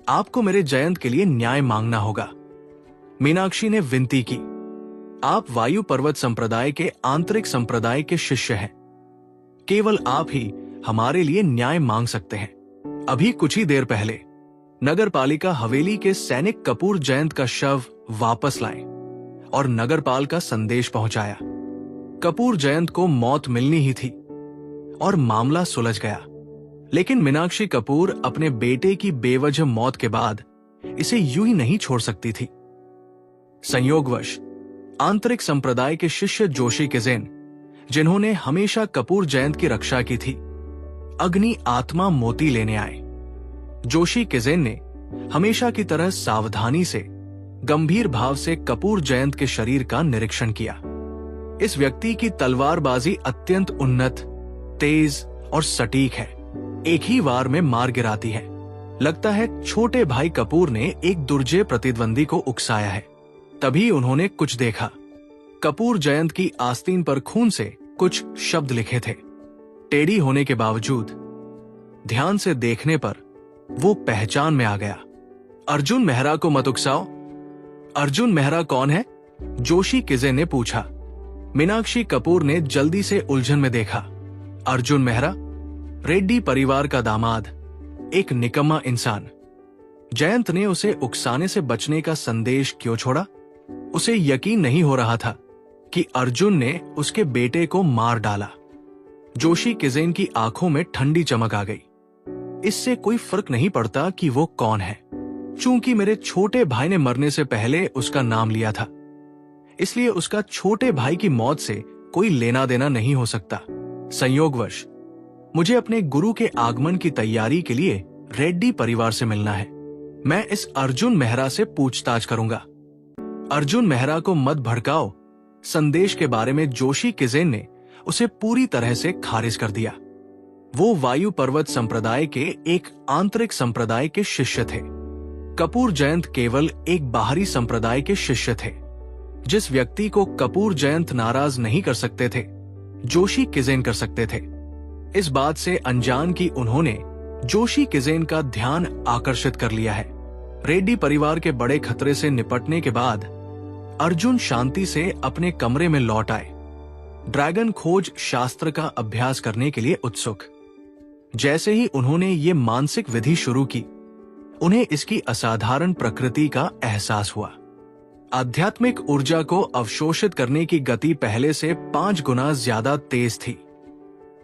आपको मेरे जयंत के लिए न्याय मांगना होगा। मीनाक्षी ने विनती की। आप वायु पर्वत संप्रदाय के आंतरिक संप्रदाय के शिष्य हैं। केवल आप ही हमारे लिए न्याय मांग सकते हैं। अभी कुछ ही देर पहले नगरपालिका हवेली के सैनिक कपूर जयंत का शव वापस लाए और नगरपाल का संदेश पहुंचाया। कपूर जयंत को मौत मिलनी ही थी और मामला सुलझ गया। लेकिन मीनाक्षी कपूर अपने बेटे की बेवजह मौत के बाद इसे यूं ही नहीं छोड़ सकती थी। संयोगवश आंतरिक संप्रदाय के शिष्य जोशी किजेन, जिन्होंने हमेशा कपूर जयंत की रक्षा की थी, अग्नि आत्मा मोती लेने आए। जोशी किजेन ने हमेशा की तरह सावधानी से गंभीर भाव से कपूर जयंत के शरीर का निरीक्षण किया। इस व्यक्ति की तलवारबाजी अत्यंत उन्नत, तेज और सटीक है। एक ही वार में मार गिराती है। लगता है छोटे भाई कपूर ने एक दुर्जय प्रतिद्वंदी को उकसाया है। तभी उन्होंने कुछ देखा। कपूर जयंत की आस्तीन पर खून से कुछ शब्द लिखे थे। टेढ़ी होने के बावजूद ध्यान से देखने पर वो पहचान में आ गया। अर्जुन मेहरा को मत उकसाओ। अर्जुन मेहरा कौन है? जोशी किजे ने पूछा। मीनाक्षी कपूर ने जल्दी से उलझन में देखा। अर्जुन मेहरा, रेड्डी परिवार का दामाद, एक निकम्मा इंसान। जयंत ने उसे उकसाने से बचने का संदेश क्यों छोड़ा? उसे यकीन नहीं हो रहा था कि अर्जुन ने उसके बेटे को मार डाला। जोशी किजेन की आंखों में ठंडी चमक आ गई। इससे कोई फर्क नहीं पड़ता कि वो कौन है। चूंकि मेरे छोटे भाई ने मरने से पहले उसका नाम लिया था, इसलिए उसका छोटे भाई की मौत से कोई लेना देना नहीं हो सकता। संयोगवश मुझे अपने गुरु के आगमन की तैयारी के लिए रेड्डी परिवार से मिलना है। मैं इस अर्जुन मेहरा से पूछताछ करूंगा। अर्जुन मेहरा को मत भड़काओ। संदेश के बारे में जोशी किजेन ने उसे पूरी तरह से खारिज कर दिया। वो वायु पर्वत संप्रदाय के एक आंतरिक संप्रदाय के शिष्य थे। कपूर जयंत केवल एक बाहरी संप्रदाय के शिष्य थे। जिस व्यक्ति को कपूर जयंत नाराज नहीं कर सकते थे, जोशी किजेन कर सकते थे। इस बात से अनजान कि उन्होंने जोशी किजेन का ध्यान आकर्षित कर लिया है। रेड्डी परिवार के बड़े खतरे से निपटने के बाद अर्जुन शांति से अपने कमरे में लौट आए, ड्रैगन खोज शास्त्र का अभ्यास करने के लिए उत्सुक। जैसे ही उन्होंने ये मानसिक विधि शुरू की, उन्हें इसकी असाधारण प्रकृति का एहसास हुआ। आध्यात्मिक ऊर्जा को अवशोषित करने की गति पहले से 5 गुना ज्यादा तेज थी।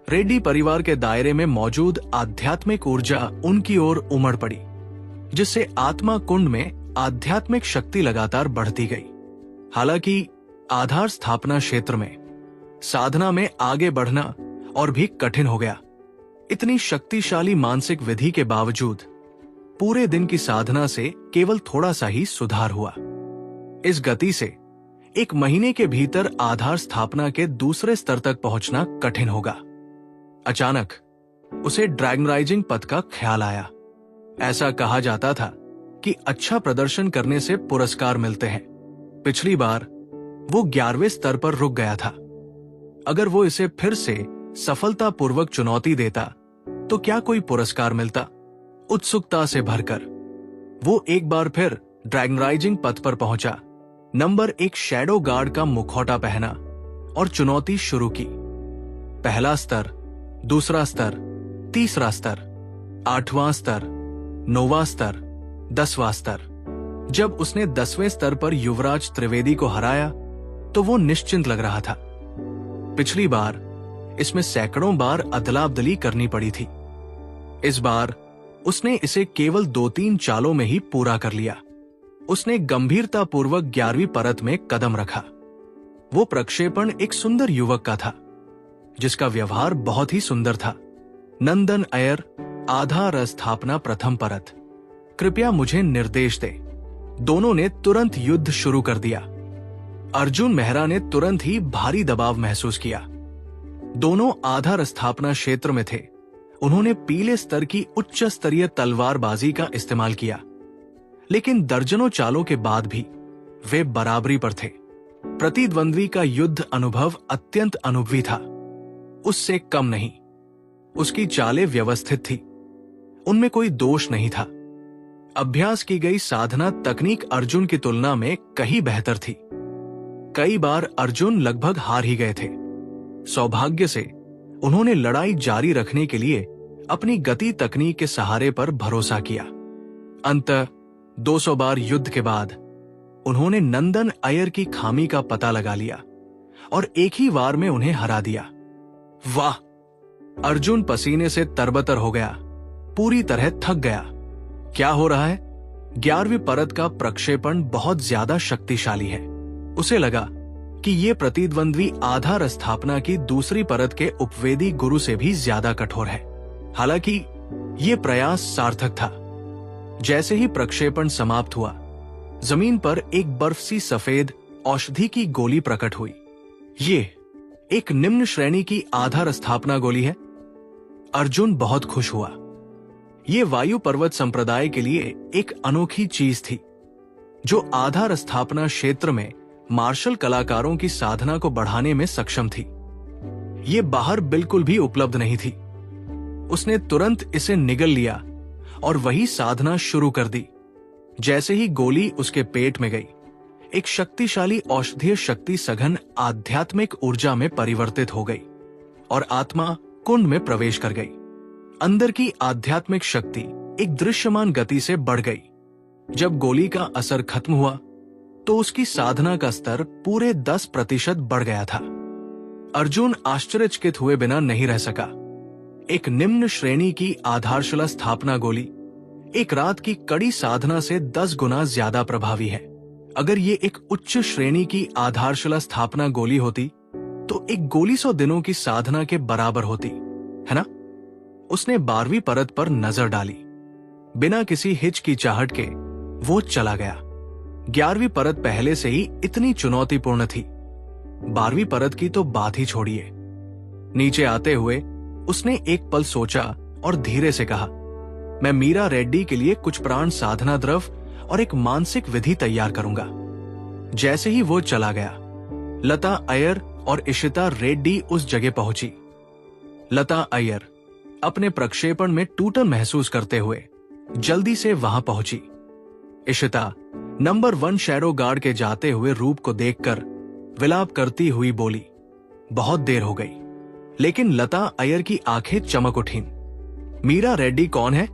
रेड्डी परिवार के दायरे में मौजूद आध्यात्मिक ऊर्जा उनकी ओर उमड़ पड़ी, जिससे आत्मा कुंड में आध्यात्मिक शक्ति लगातार बढ़ती गई। हालांकि आधार स्थापना क्षेत्र में साधना में आगे बढ़ना और भी कठिन हो गया। इतनी शक्तिशाली मानसिक विधि के बावजूद पूरे दिन की साधना से केवल थोड़ा सा ही सुधार हुआ। इस गति से 1 महीने के भीतर आधार स्थापना के दूसरे स्तर तक पहुंचना कठिन होगा। अचानक उसे ड्रैगनराइजिंग पद का ख्याल आया। ऐसा कहा जाता था कि अच्छा प्रदर्शन करने से पुरस्कार मिलते हैं। पिछली बार वो 11वें स्तर पर रुक गया था। अगर वो इसे फिर से सफलतापूर्वक चुनौती देता तो क्या कोई पुरस्कार मिलता? उत्सुकता से भरकर वो एक बार फिर ड्रैगनराइजिंग पथ पर पहुंचा। नंबर 1 शैडो गार्ड का मुखौटा पहना और चुनौती शुरू की। पहला स्तर, दूसरा स्तर, तीसरा स्तर, 8वां स्तर, 9वां स्तर, 10वां स्तर। जब उसने 10वें स्तर पर युवराज त्रिवेदी को हराया तो वो निश्चिंत लग रहा था। पिछली बार इसमें सैकड़ों बार अदला-बदली करनी पड़ी थी। इस बार उसने इसे केवल 2-3 चालों में ही पूरा कर लिया। उसने गंभीरतापूर्वक 11वीं परत में कदम रखा। वो प्रक्षेपण एक सुंदर युवक का था, जिसका व्यवहार बहुत ही सुंदर था। नंदन अय्यर, आधार स्थापना प्रथम परत। कृपया मुझे निर्देश दे। दोनों ने तुरंत युद्ध शुरू कर दिया। अर्जुन मेहरा ने तुरंत ही भारी दबाव महसूस किया। दोनों आधार स्थापना क्षेत्र में थे। उन्होंने पीले स्तर की उच्च स्तरीय तलवारबाजी का इस्तेमाल किया, लेकिन दर्जनों चालों के बाद भी वे बराबरी पर थे। प्रतिद्वंद्वी का युद्ध अनुभव अत्यंत अनुभवी था, उससे कम नहीं। उसकी चालें व्यवस्थित थी, उनमें कोई दोष नहीं था। अभ्यास की गई साधना तकनीक अर्जुन की तुलना में कहीं बेहतर थी। कई बार अर्जुन लगभग हार ही गए थे। सौभाग्य से उन्होंने लड़ाई जारी रखने के लिए अपनी गति तकनीक के सहारे पर भरोसा किया। अंततः 200 बार युद्ध के बाद उन्होंने नंदन अय्यर की खामी का पता लगा लिया और एक ही वार में उन्हें हरा दिया। वाह! अर्जुन पसीने से तरबतर हो गया, पूरी तरह थक गया। क्या हो रहा है? 11वीं परत का प्रक्षेपण बहुत ज्यादा शक्तिशाली है। उसे लगा कि ये प्रतिद्वंद्वी आधार स्थापना की दूसरी परत के उपवेदी गुरु से भी ज्यादा कठोर है। हालांकि ये प्रयास सार्थक था। जैसे ही प्रक्षेपण समाप्त हुआ, जमीन पर एक बर्फ सी सफेद औषधि की गोली प्रकट हुई। ये एक निम्न श्रेणी की आधार स्थापना गोली है। अर्जुन बहुत खुश हुआ। ये वायु पर्वत संप्रदाय के लिए एक अनोखी चीज थी, जो आधार स्थापना क्षेत्र में मार्शल कलाकारों की साधना को बढ़ाने में सक्षम थी। ये बाहर बिल्कुल भी उपलब्ध नहीं थी। उसने तुरंत इसे निगल लिया और वही साधना शुरू कर दी। जैसे ही गोली उसके पेट में गई, एक शक्तिशाली औषधीय शक्ति सघन आध्यात्मिक ऊर्जा में परिवर्तित हो गई और आत्मा कुंड में प्रवेश कर गई। अंदर की आध्यात्मिक शक्ति एक दृश्यमान गति से बढ़ गई। जब गोली का असर खत्म हुआ तो उसकी साधना का स्तर पूरे 10% बढ़ गया था। अर्जुन आश्चर्यचकित हुए बिना नहीं रह सका। एक निम्न श्रेणी की आधारशिला स्थापना गोली एक रात की कड़ी साधना से 10 गुना ज्यादा प्रभावी है। अगर ये एक उच्च श्रेणी की आधारशिला स्थापना गोली होती तो एक गोली 100 दिनों की साधना के बराबर होती, है ना? उसने 12वीं परत पर नजर डाली। बिना किसी हिचकिचाहट के वो चला गया। 11वीं परत पहले से ही इतनी चुनौतीपूर्ण थी, 12वीं परत की तो बात ही छोड़िए। नीचे आते हुए उसने एक पल सोचा और धीरे से कहा, मैं मीरा रेड्डी के लिए कुछ प्राण साधना द्रव और एक मानसिक विधि तैयार करूंगा। जैसे ही वो चला गया, लता अय्यर और इशिता रेड्डी उस जगह पहुंची। लता अय्यर अपने प्रक्षेपण में टूटन महसूस करते हुए जल्दी से वहां पहुंची। इशिता नंबर 1 शैडो गार्ड के जाते हुए रूप को देखकर विलाप करती हुई बोली, बहुत देर हो गई। लेकिन लता अय्यर की आंखें चमक उठीं। मीरा रेड्डी कौन है?